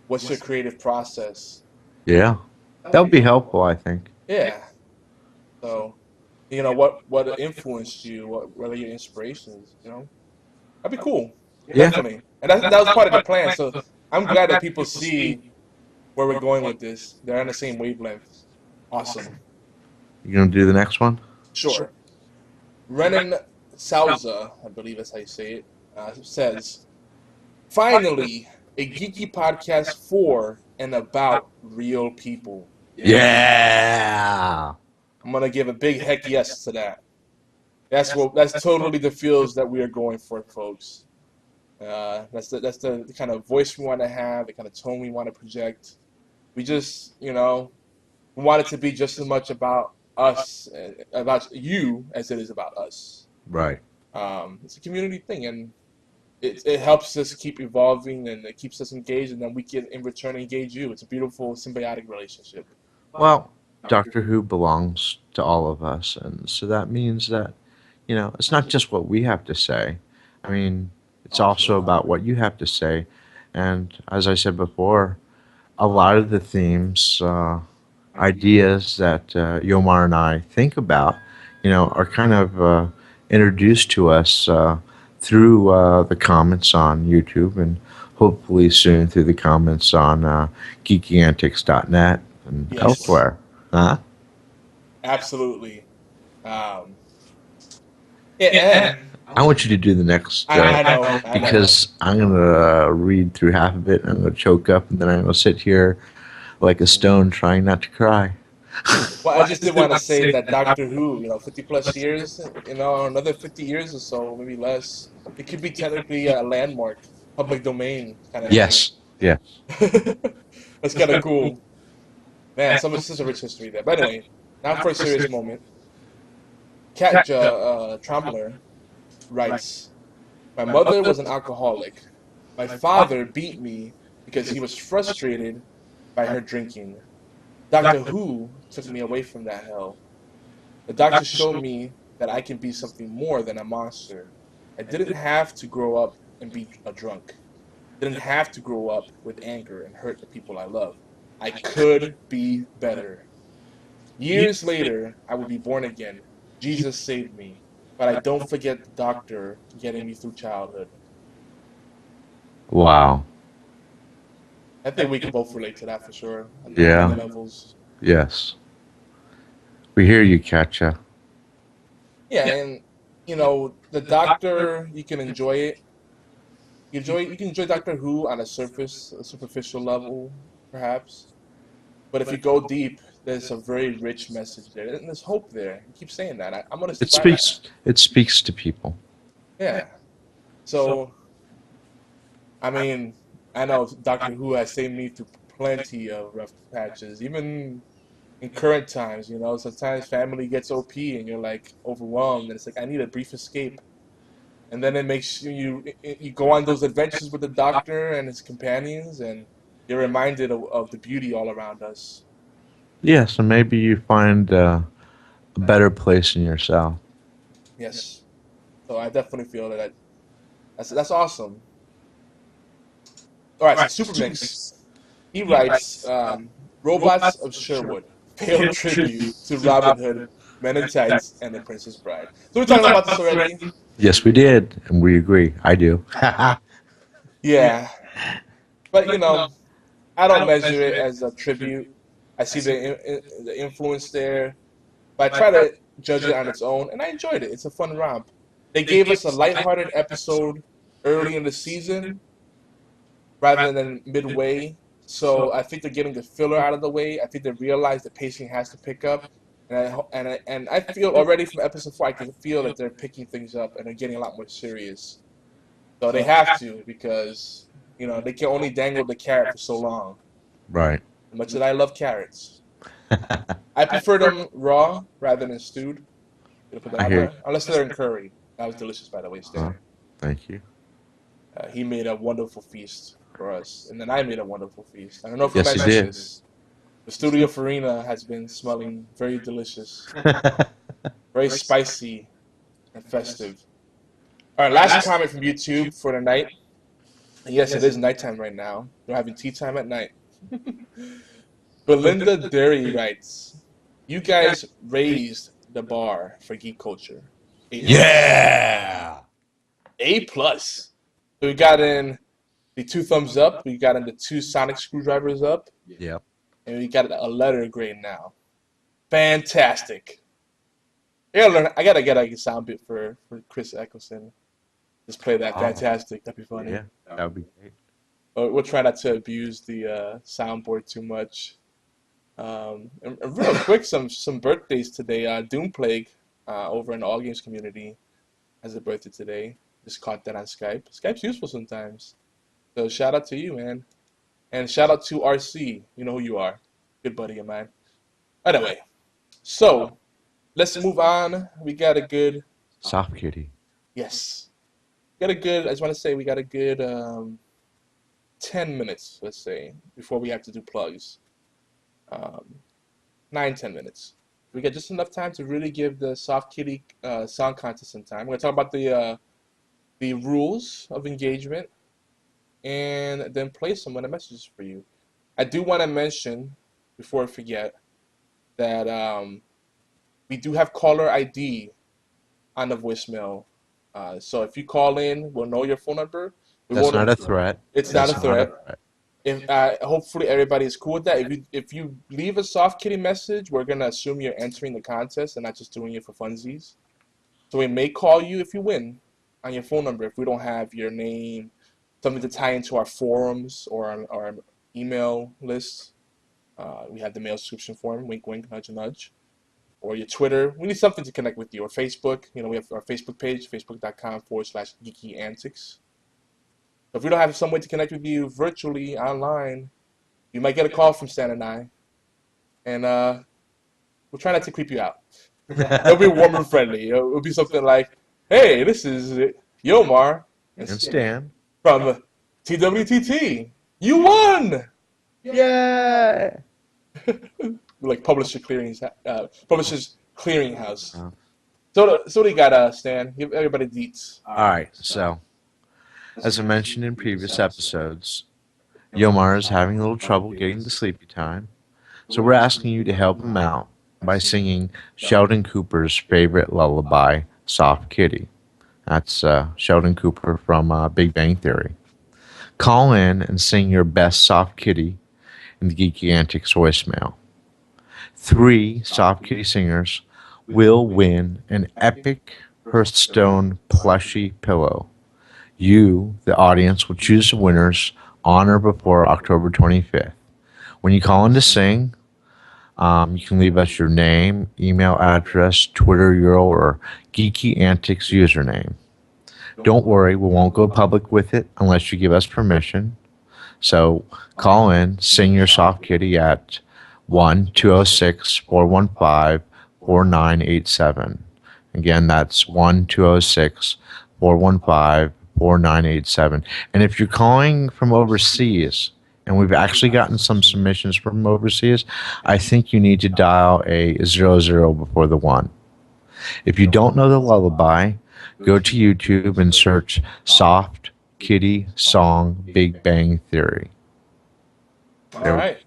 What's your creative process? Yeah. That would be helpful, I think. Yeah. So, what influenced you? What are your inspirations? That'd be cool. Yeah. Definitely. And that was part of the plan. So I'm glad that people see where we're going with this. They're on the same wavelength. Awesome. You gonna do the next one? Sure. Renan Souza, I believe that's how you say it, says, finally, a geeky podcast for and about real people. Yeah. I'm gonna give a big heck yes to that. That's totally the feels that we are going for, folks. That's the kind of voice we want to have, the kind of tone we want to project. We just, we want it to be just as much about us, about you, as it is about us. Right. It's a community thing, and it helps us keep evolving, and it keeps us engaged, and then we can, in return, engage you. It's a beautiful symbiotic relationship. Well, Doctor Who belongs to all of us, and so that means that it's not just what we have to say. I mean, it's also about what you have to say. And as I said before, a lot of the themes, ideas that Yomar and I think about, are kind of introduced to us through the comments on YouTube and hopefully soon through the comments on geekyantics.net and Yes. elsewhere. Huh? Absolutely. And I want you to do the next I know. because I'm going to read through half of it and I'm going to choke up and then I'm going to sit here like a stone trying not to cry. Well, I just did want to say that Doctor Who, 50 plus years, another 50 years or so, maybe less, it could be technically a landmark, public domain kind of Yes. Yeah. thing. That's kind of cool. Man, such a rich history there. But anyway, now for a serious moment. Katja Trombler writes, my mother was an alcoholic. My father beat me because he was frustrated by her drinking. Doctor Who took me away from that hell. The doctor showed me that I can be something more than a monster. I didn't have to grow up and be a drunk. Didn't have to grow up with anger and hurt the people I love. I could be better. Years later, I would be born again. Jesus saved me. But I don't forget the doctor getting me through childhood. Wow. I think we can both relate to that for sure. On Yeah. many levels. Yes. We hear you, Katja. Yeah, and the doctor, you can enjoy it. You can enjoy Doctor Who on a superficial level, perhaps. But if you go deep, there's a very rich message there, and there's hope there. You keep saying that. I'm gonna It stick by that. speaks. It speaks to people. Yeah. So I mean, I know Doctor Who has saved me through plenty of rough patches, even in current times. You know, sometimes family gets OP and you're like overwhelmed, and it's like I need a brief escape. And then it makes you go on those adventures with the Doctor and his companions, and you're reminded of the beauty all around us. Yes, and maybe you find a better place in yourself. Yes. So I definitely feel that that's awesome. All right, so Supermix. He writes, Robots of Sherwood, failed tribute to Robin Hood, Men in Tights, and The Princess Bride. So we're talking about this already. Yes, we did, and we agree. I do. Yeah, but I don't measure it as a tribute. I see the influence there, but I try to judge it on its own, and I enjoyed it. It's a fun romp. They gave us a lighthearted episode early in the season rather than midway. So I think they're getting the filler out of the way. I think they realize the pacing has to pick up, and I feel already from episode 4, I can feel that they're picking things up and they're getting a lot more serious. So they have to because they can only dangle the carrot for so long. Right. As much as I love carrots, I prefer them raw rather than stewed. Gonna put that I out hear there, unless they're in curry. That was delicious, by the way, you. Stan. Thank you. He made a wonderful feast for us, and then I made a wonderful feast. I don't know if I Yes, you mentioned did. this. The studio Faryna has been smelling very delicious, very spicy and festive. All right, last comment from YouTube for the night. Yes, it is nighttime right now. We're having tea time at night. Belinda Derry writes, "You guys raised the bar for geek culture. A plus. Yeah. A plus. So we got in the 2 thumbs up. We got in the 2 sonic screwdrivers up, Yep. and we got a letter grade now. Fantastic. I gotta get a sound bit for Chris Eccleston. Just play that. Oh. Fantastic. That'd be funny. Yeah, that would be great. We'll try not to abuse the soundboard too much. And real quick, some birthdays today. Doom Plague over in the All Games community has a birthday today. Just caught that on Skype. Skype's useful sometimes. So shout out to you, man. And shout out to RC. You know who you are. Good buddy of mine. Anyway, so let's move on. We got a good, Soft kitty. yes. I just want to say we got a good 10 minutes, let's say, before we have to do plugs. 9-10 minutes. We got just enough time to really give the Soft Kitty song contest some time. We're going to talk about the rules of engagement and then play some of the messages for you. I do want to mention, before I forget, that we do have caller ID on the voicemail. So if you call in, we'll know your phone number. That's not a threat. It's That's not a threat. If hopefully everybody is cool with that. If you leave a Soft Kitty message, we're gonna assume you're entering the contest and not just doing it for funsies. So we may call you if you win on your phone number if we don't have your name, something to tie into our forums or our email list. We have the mail subscription form, wink wink, nudge nudge, or your Twitter. We need something to connect with you, or Facebook. We have our Facebook page, facebook.com/geeky antics. If we don't have some way to connect with you virtually online, you might get a call from Stan and I, and we'll try not to creep you out. It'll be warm and friendly. It'll be something like, "Hey, this is Yomar And Stan. from TWTT. You won!" Yeah. Like Publishers Clearinghouse. Oh. So what do you got, Stan? Give everybody deets. All right. So, as I mentioned in previous episodes, Yomar is having a little trouble getting to sleepy time. So we're asking you to help him out by singing Sheldon Cooper's favorite lullaby, Soft Kitty. That's Sheldon Cooper from Big Bang Theory. Call in and sing your best Soft Kitty in the Geeky Antics voicemail. 3 Soft Kitty singers will win an epic Hearthstone plushie pillow. You, the audience, will choose the winners on or before October 25th. When you call in to sing, you can leave us your name, email address, Twitter URL, or Geeky Antics username. Don't worry, we won't go public with it unless you give us permission. So call in, sing your soft kitty at 1-206-415-4987. Again, that's 1-206-415-4987. And if you're calling from overseas, and we've actually gotten some submissions from overseas, I think you need to dial a 00 before the 1. If you don't know the lullaby, go to YouTube and search Soft Kitty Song Big Bang Theory. All right.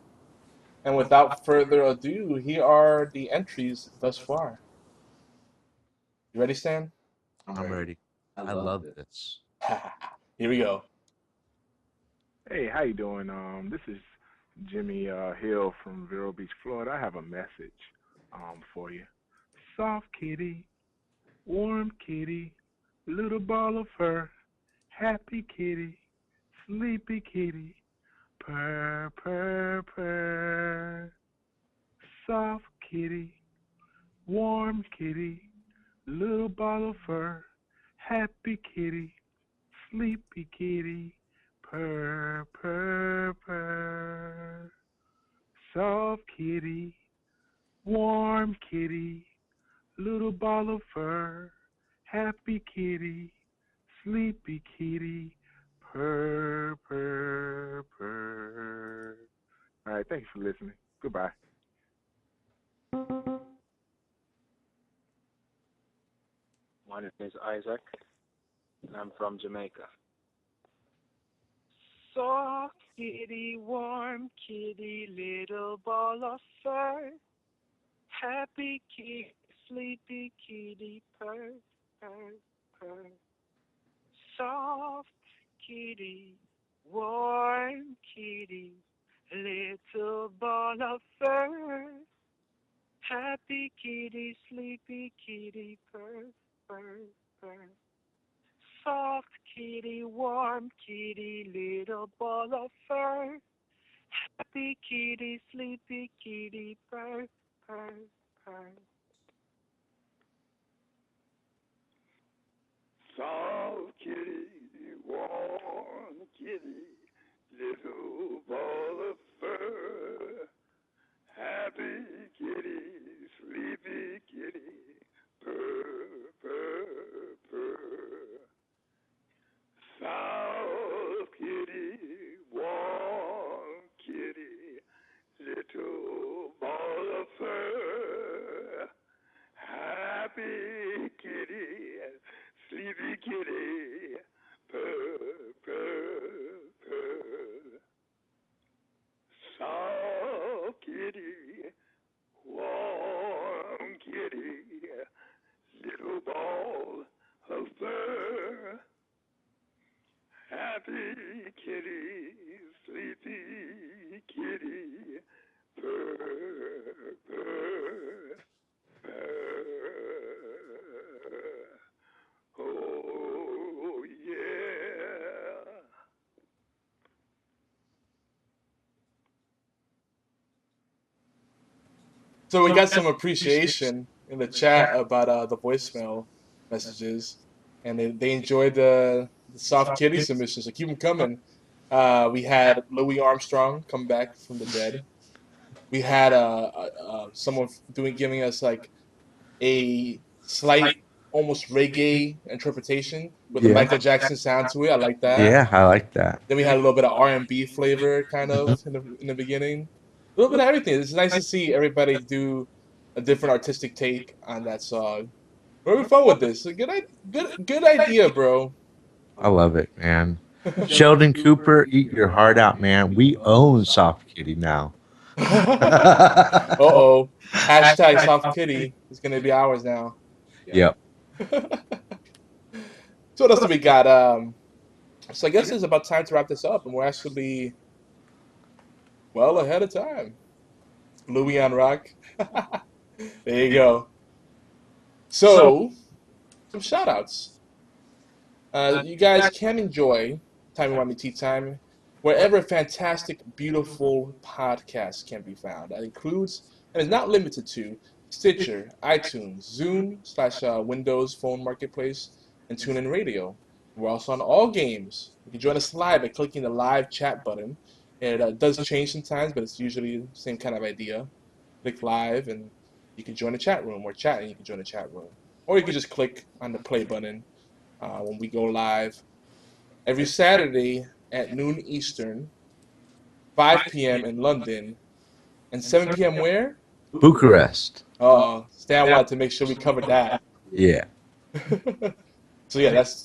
And without further ado, here are the entries thus far. You ready, Stan? I'm ready. I love this. Here we go. Hey, how you doing? This is Jimmy Hill from Vero Beach, Florida. I have a message for you. Soft kitty, warm kitty, little ball of fur, happy kitty, sleepy kitty, purr, purr, purr. Soft kitty, warm kitty, little ball of fur, happy kitty, sleepy kitty, purr, purr, purr. Soft kitty, warm kitty, little ball of fur, happy kitty, sleepy kitty, purr, purr, purr. All right, thanks for listening. Goodbye. My name is Isaac, and I'm from Jamaica. Soft kitty, warm kitty, little ball of fur. Happy kitty, sleepy kitty, purr, purr, purr. Soft kitty, warm kitty, little ball of fur. Happy kitty, sleepy kitty, purr, purr, purr. Soft kitty, warm kitty, little ball of fur. Happy kitty, sleepy kitty, purr, purr, purr. Soft kitty, warm kitty, little ball of fur. Happy kitty, sleepy kitty, purr, purr, purr. Soft kitty, warm kitty, little ball of fur. Happy kitty, sleepy kitty, purr, purr, purr. Soft kitty, warm kitty, little ball of fur. Happy kitty, sleepy kitty, purr, purr, purr. Oh, yeah. So we got some appreciation in the chat about the voicemail messages, and they enjoyed the soft kitty submissions. So keep them coming. We had Louis Armstrong come back from the dead. We had someone giving us like a slight, almost reggae interpretation with a Michael Jackson sound to it. I like that. Yeah, I like that. Then we had a little bit of R&B flavor, kind of in the beginning. A little bit of everything. It's nice to see everybody do a different artistic take on that song. We're having fun with this. Good idea, bro. I love it, man. Sheldon Cooper, eat your heart out, man. We own Soft Kitty now. Uh-oh. Hashtag soft kitty is going to be ours now. Yep. So what else do we got? So I guess it's about time to wrap this up, and we're actually well ahead of time. Louis on rock. There you go. So, some shout-outs. You guys can enjoy Timey-Wimey Tea Time wherever fantastic, beautiful podcasts can be found. That includes, and is not limited to, Stitcher, iTunes, Zoom/Windows Phone Marketplace, and TuneIn Radio. We're also on all games. You can join us live by clicking the live chat button. It does change sometimes, but it's usually the same kind of idea. Click live, and you can join the chat room, or chat, and you can join the chat room. Or you can just click on the play button when we go live every Saturday at noon Eastern, 5 p.m. in London, and 7 p.m. where? Bucharest. Stan wanted to make sure we covered that. Yeah. So yeah, that's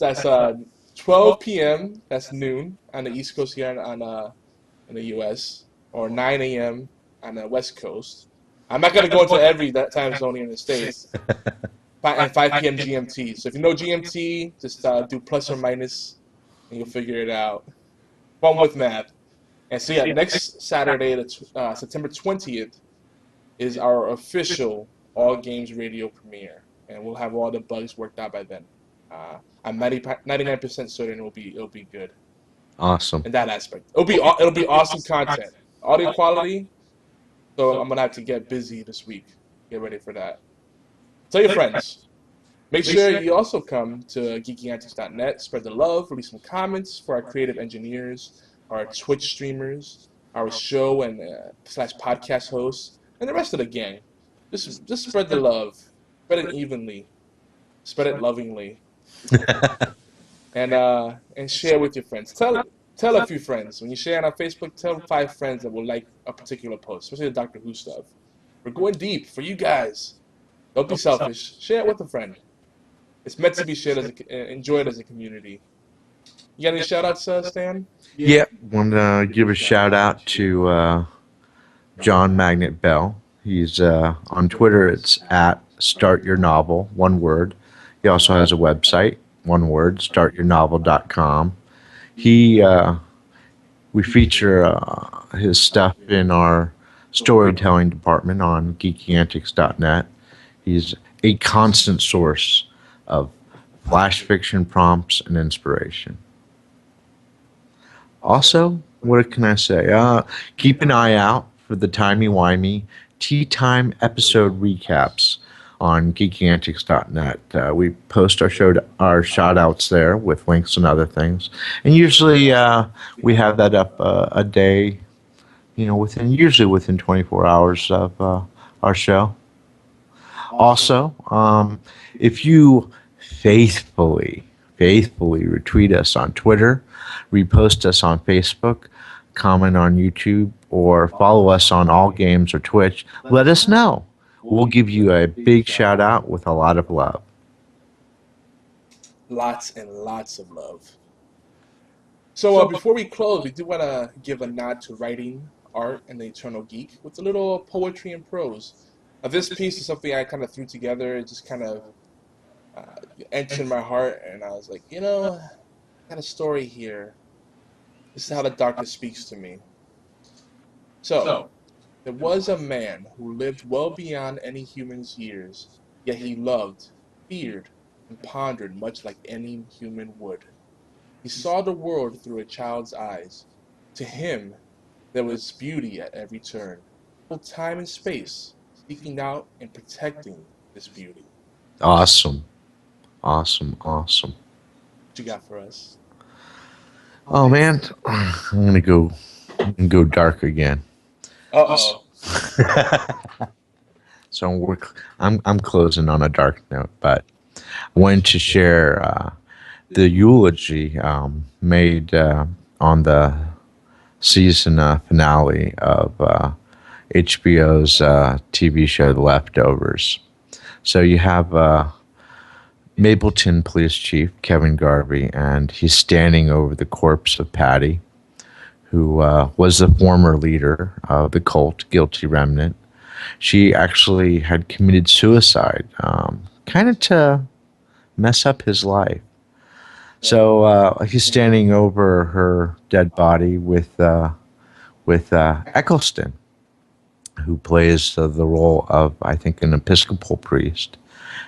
12 p.m. That's noon on the East Coast here in the U.S. or 9 a.m. on the West Coast. I'm not gonna go into every that time zone here in the States. And 5 p.m. GMT. So if you know GMT, just do plus or minus, and you'll figure it out. Fun with math. And so yeah, next Saturday, September 20th, is our official All Games Radio premiere, and we'll have all the bugs worked out by then. I'm 99% certain it'll be good. Awesome. In that aspect, it'll be awesome content, audio quality. So I'm gonna have to get busy this week. Get ready for that. Tell your friends. Make sure you also come to geekyantics.net, spread the love, leave some comments for our creative engineers, our Twitch streamers, our show and slash podcast hosts, and the rest of the gang. Just spread the love. Spread it evenly. Spread it lovingly. And share with your friends. Tell a few friends. When you share it on Facebook, tell 5 friends that will like a particular post, especially the Doctor Who stuff. We're going deep for you guys. Don't be selfish. Share it with a friend. It's meant to be shared enjoyed as a community. You got any shout outs, Stan? Yeah, want to give a shout out to John Magnet Bell. He's on Twitter. It's at Start Your Novel, one word. He also has a website, one word, startyournovel.com. We feature his stuff in our storytelling department on geekyantics.net. He's a constant source of flash fiction prompts and inspiration. Also, what can I say? Keep an eye out for the Timey-Wimey Tea Time episode recaps on geekyantics.net. We post our shout-outs there with links and other things. And usually we have that up a day, usually within 24 hours of our show. Also, if you faithfully retweet us on Twitter, repost us on Facebook, comment on YouTube, or follow us on All Games or Twitch, let us know. We'll give you a big shout out with a lot of love. Lots and lots of love. So before we close, we do want to give a nod to writing, art, and the eternal geek with a little poetry and prose. Now, this piece is something I kind of threw together. It just kind of entered my heart, and I was like, I got a story here. This is how the Doctor speaks to me. So, there was a man who lived well beyond any human's years, yet he loved, feared, and pondered much like any human would. He saw the world through a child's eyes. To him, there was beauty at every turn, both time and space, seeking out and protecting this beauty. Awesome. What you got for us? Oh man, I'm gonna go dark again. Uh-oh. So I'm closing on a dark note, but I wanted to share the eulogy made on the season finale of HBO's TV show The Leftovers. So you have Mapleton Police Chief Kevin Garvey, and he's standing over the corpse of Patty, who was the former leader of the cult, Guilty Remnant. She actually had committed suicide, kind of to mess up his life. So he's standing over her dead body with Eccleston, who plays the role of, I think, an Episcopal priest.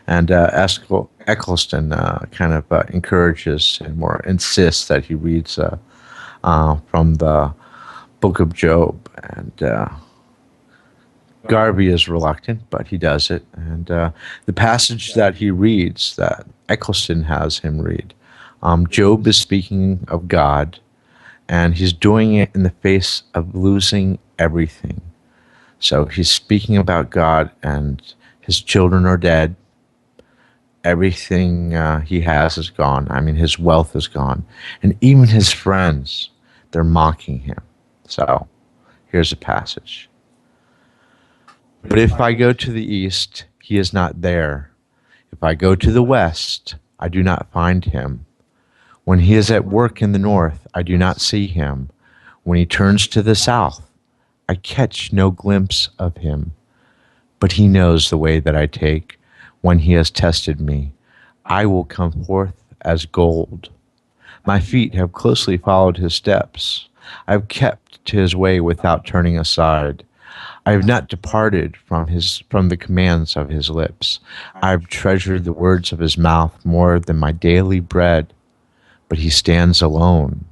And Eccleston kind of encourages and more insists that he reads from the Book of Job. And Garvey is reluctant, but he does it. And the passage that he reads, that Eccleston has him read, Job is speaking of God, and he's doing it in the face of losing everything. So he's speaking about God, and his children are dead. Everything he has is gone. I mean, his wealth is gone. And even his friends, they're mocking him. So here's a passage. But if I go to the east, he is not there. If I go to the west, I do not find him. When he is at work in the north, I do not see him. When he turns to the south, I catch no glimpse of him. But he knows the way that I take. When he has tested me, I will come forth as gold. My feet have closely followed his steps. I have kept to his way without turning aside. I have not departed from the commands of his lips. I have treasured the words of his mouth more than my daily bread. But he stands alone.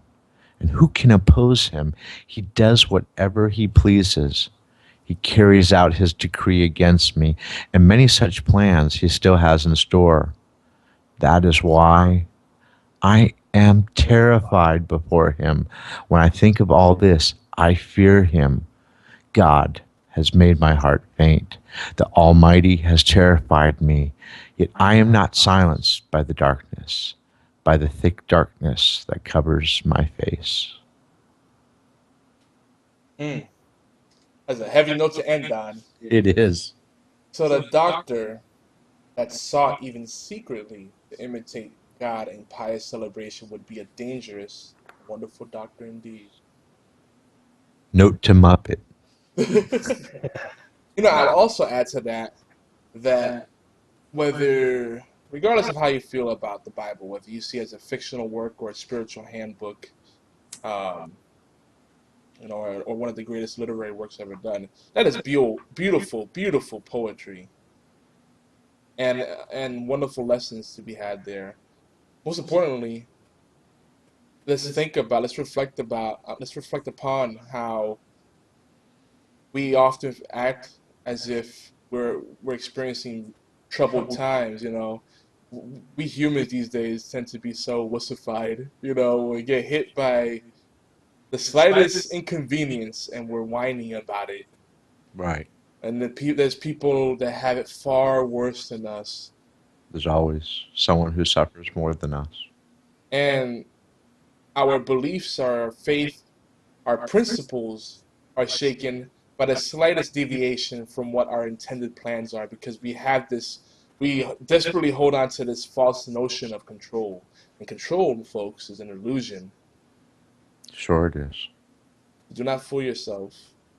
And who can oppose him? He does whatever he pleases. He carries out his decree against me, and many such plans he still has in store. That is why I am terrified before him. When I think of all this, I fear him. God has made my heart faint. The Almighty has terrified me. Yet I am not silenced by the darkness, by the thick darkness that covers my face. That's a heavy note to end on. It is. So the doctor that sought even secretly to imitate God in pious celebration would be a dangerous, wonderful doctor indeed. Note to Muppet. I'll also add to that whether, regardless of how you feel about the Bible, whether you see it as a fictional work or a spiritual handbook, or one of the greatest literary works ever done, that is beautiful, beautiful poetry, and wonderful lessons to be had there. Most importantly, let's reflect upon how we often act as if we're experiencing troubled times. We humans these days tend to be so wussified. We get hit by the slightest inconvenience and we're whining about it. Right. And there's people that have it far worse than us. There's always someone who suffers more than us. And our beliefs, our faith, our principles are shaken by the slightest deviation from what our intended plans are, because we desperately hold on to this false notion of control. And control, folks, is an illusion. Sure it is. Do not fool yourself.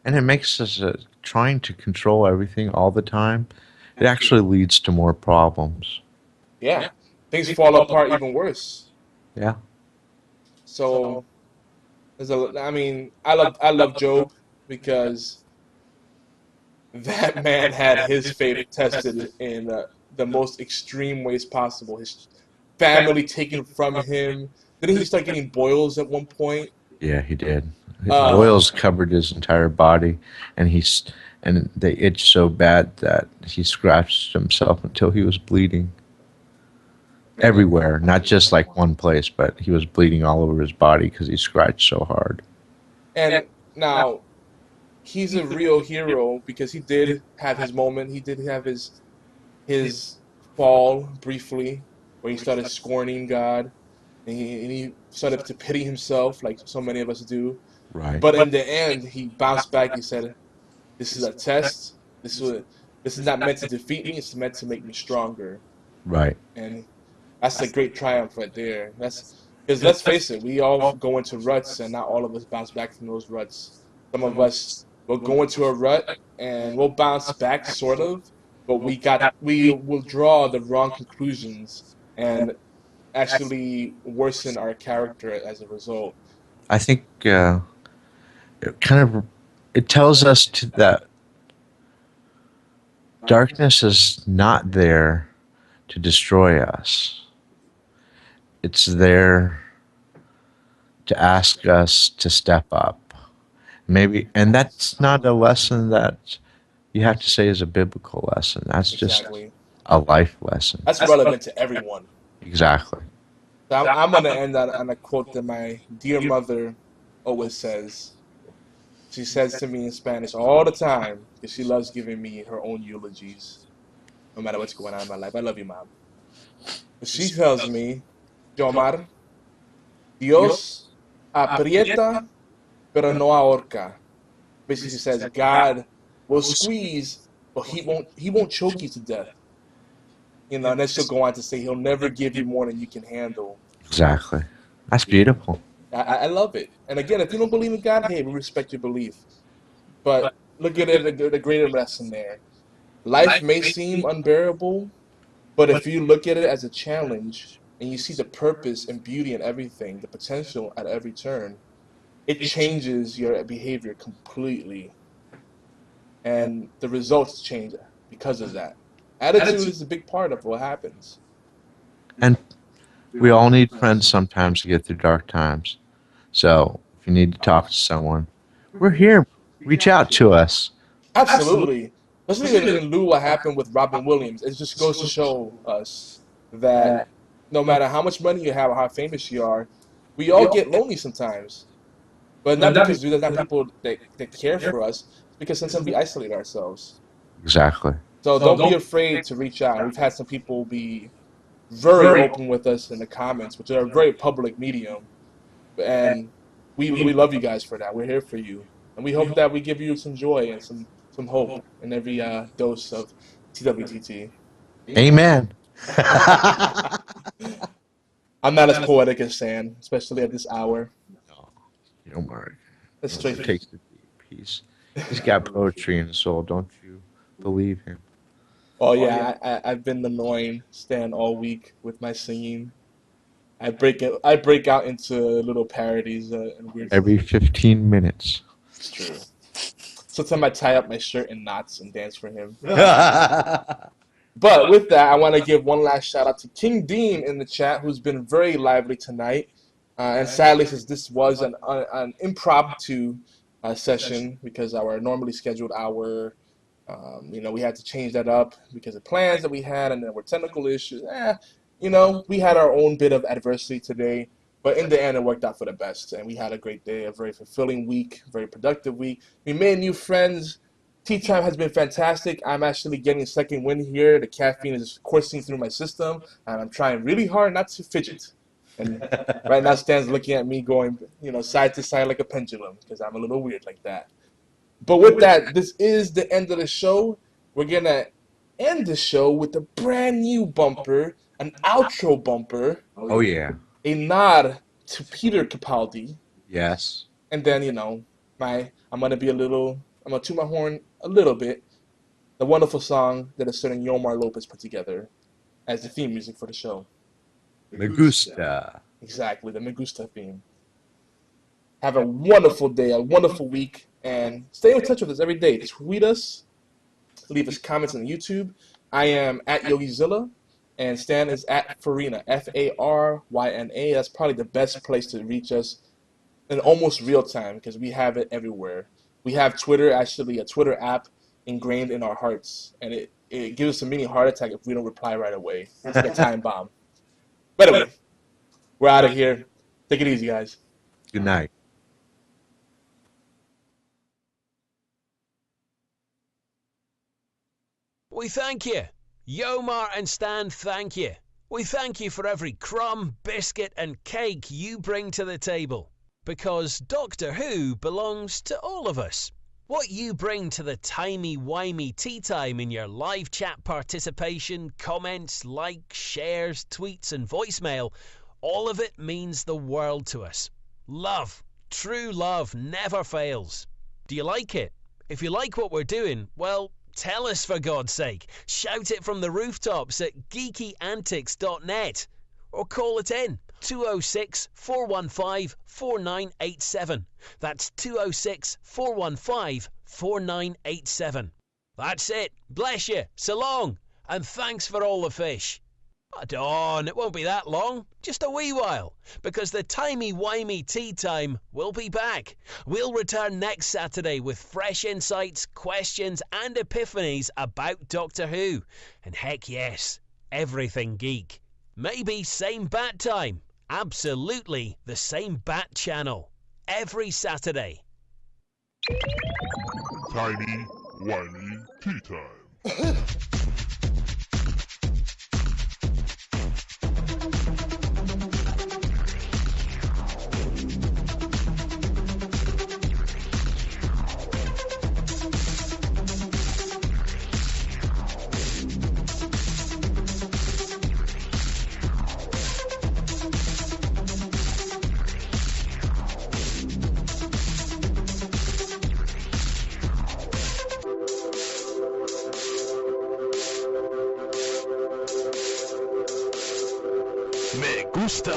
And it makes us trying to control everything all the time. It actually leads to more problems. Yeah. Things fall apart even worse. Yeah. So, I love Job because that man had his faith tested in the most extreme ways possible. His family taken from him. Didn't he start getting boils at one point? Yeah, he did. His boils covered his entire body, and they itched so bad that he scratched himself until he was bleeding. Everywhere, not just like one place, but he was bleeding all over his body because he scratched so hard. And now, he's a real hero because he did have his moment. He did have his fall briefly, where he started scorning God, and he started to pity himself, like so many of us do. Right. But in the end, he bounced back. He said, "This is a test. This is not meant to defeat me. It's meant to make me stronger." Right. And that's a great triumph right there. Because let's face it, we all go into ruts, and not all of us bounce back from those ruts. Some of us will go into a rut and we'll bounce back, sort of, but we will draw the wrong conclusions and actually worsen our character as a result. I think it tells us that darkness is not there to destroy us. It's there to ask us to step up. Maybe, and that's not a lesson that you have to say is a biblical lesson. That's just Exactly. a life lesson. That's relevant to everyone. Exactly. So I'm going to end on a quote that my dear mother always says. She says to me in Spanish all the time because she loves giving me her own eulogies, no matter what's going on in my life. I love you, Mom. But she tells me, Yomar, Dios aprieta, pero no ahorca. Basically says God will squeeze, but he won't choke you to death. And then she'll go on to say he'll never give you more than you can handle. Exactly. That's beautiful. I love it. And again, if you don't believe in God, hey, we respect your belief. But look at it, the greater lesson there. Life may seem unbearable, but if you look at it as a challenge and you see the purpose and beauty in everything, the potential at every turn, it changes your behavior completely. And the results change because of that. Attitude is a big part of what happens. And we all need friends sometimes to get through dark times. So if you need to talk to someone, we're here. Reach out to us. Absolutely. Especially in lieu of what happened with Robin Williams. It just goes to show us that no matter how much money you have or how famous you are, we all get lonely sometimes. But not because there's not people that care for us. It's because sometimes we isolate ourselves. Exactly. So don't be afraid to reach out. We've had some people be very open with us in the comments, which are a very public medium. And we love you guys for that. We're here for you. And we hope that we give you some joy and some hope in every dose of TWTT. Amen. I'm not as poetic as Sam, especially at this hour. Yomar. That's straight. Takes the deep piece. He's got poetry in his soul. Don't you believe him? Oh yeah, I've been annoying Stan all week with my singing. I break out into little parodies and weird. Every 15 minutes. It's true. Sometimes I tie up my shirt in knots and dance for him. But with that, I want to give one last shout out to King Dean in the chat, who's been very lively tonight. And sadly, since this was an impromptu session, because our normally scheduled hour, we had to change that up because of plans that we had, and there were technical issues. We had our own bit of adversity today, but in the end, it worked out for the best, and we had a great day, a very fulfilling week, very productive week. We made new friends. Tea time has been fantastic. I'm actually getting a second wind here. The caffeine is coursing through my system, and I'm trying really hard not to fidget. And right now, Stan's looking at me going, side to side like a pendulum, because I'm a little weird like that. But with that, this is the end of the show. We're going to end the show with a brand new bumper, an outro bumper. Oh, yeah. A nod to Peter Capaldi. Yes. And then, I'm going to toot my horn a little bit. The wonderful song that a certain Yomar Lopez put together as the theme music for the show. Me gusta. Exactly, the Me Gusta theme. Have a wonderful day, a wonderful week, and stay in touch with us every day. Tweet us, leave us comments on YouTube. I am at YogiZilla, and Stan is at Faryna, Faryna. That's probably the best place to reach us in almost real time because we have it everywhere. We have Twitter, actually a Twitter app ingrained in our hearts, and it gives us a mini heart attack if we don't reply right away. It's like a time bomb. But anyway, we're out of here. Take it easy, guys. Good night. We thank you. Yomar and Stan, thank you. We thank you for every crumb, biscuit and cake you bring to the table. Because Doctor Who belongs to all of us. What you bring to the Timey-Wimey tea time in your live chat participation, comments, likes, shares, tweets and voicemail, all of it means the world to us. Love, true love, never fails. Do you like it? If you like what we're doing, well, tell us for God's sake. Shout it from the rooftops at geekyantics.net or call it in 206-415-4987. That's 206-415-4987. That's it. Bless you. So long. And thanks for all the fish. Hold on, it won't be that long, just a wee while, because the Timey-Wimey Tea Time will be back. We'll return next Saturday with fresh insights, questions and epiphanies about Doctor Who. And heck yes, everything geek. Maybe same bat time, absolutely the same bat channel, every Saturday. Timey-Wimey Tea Time. Me gusta.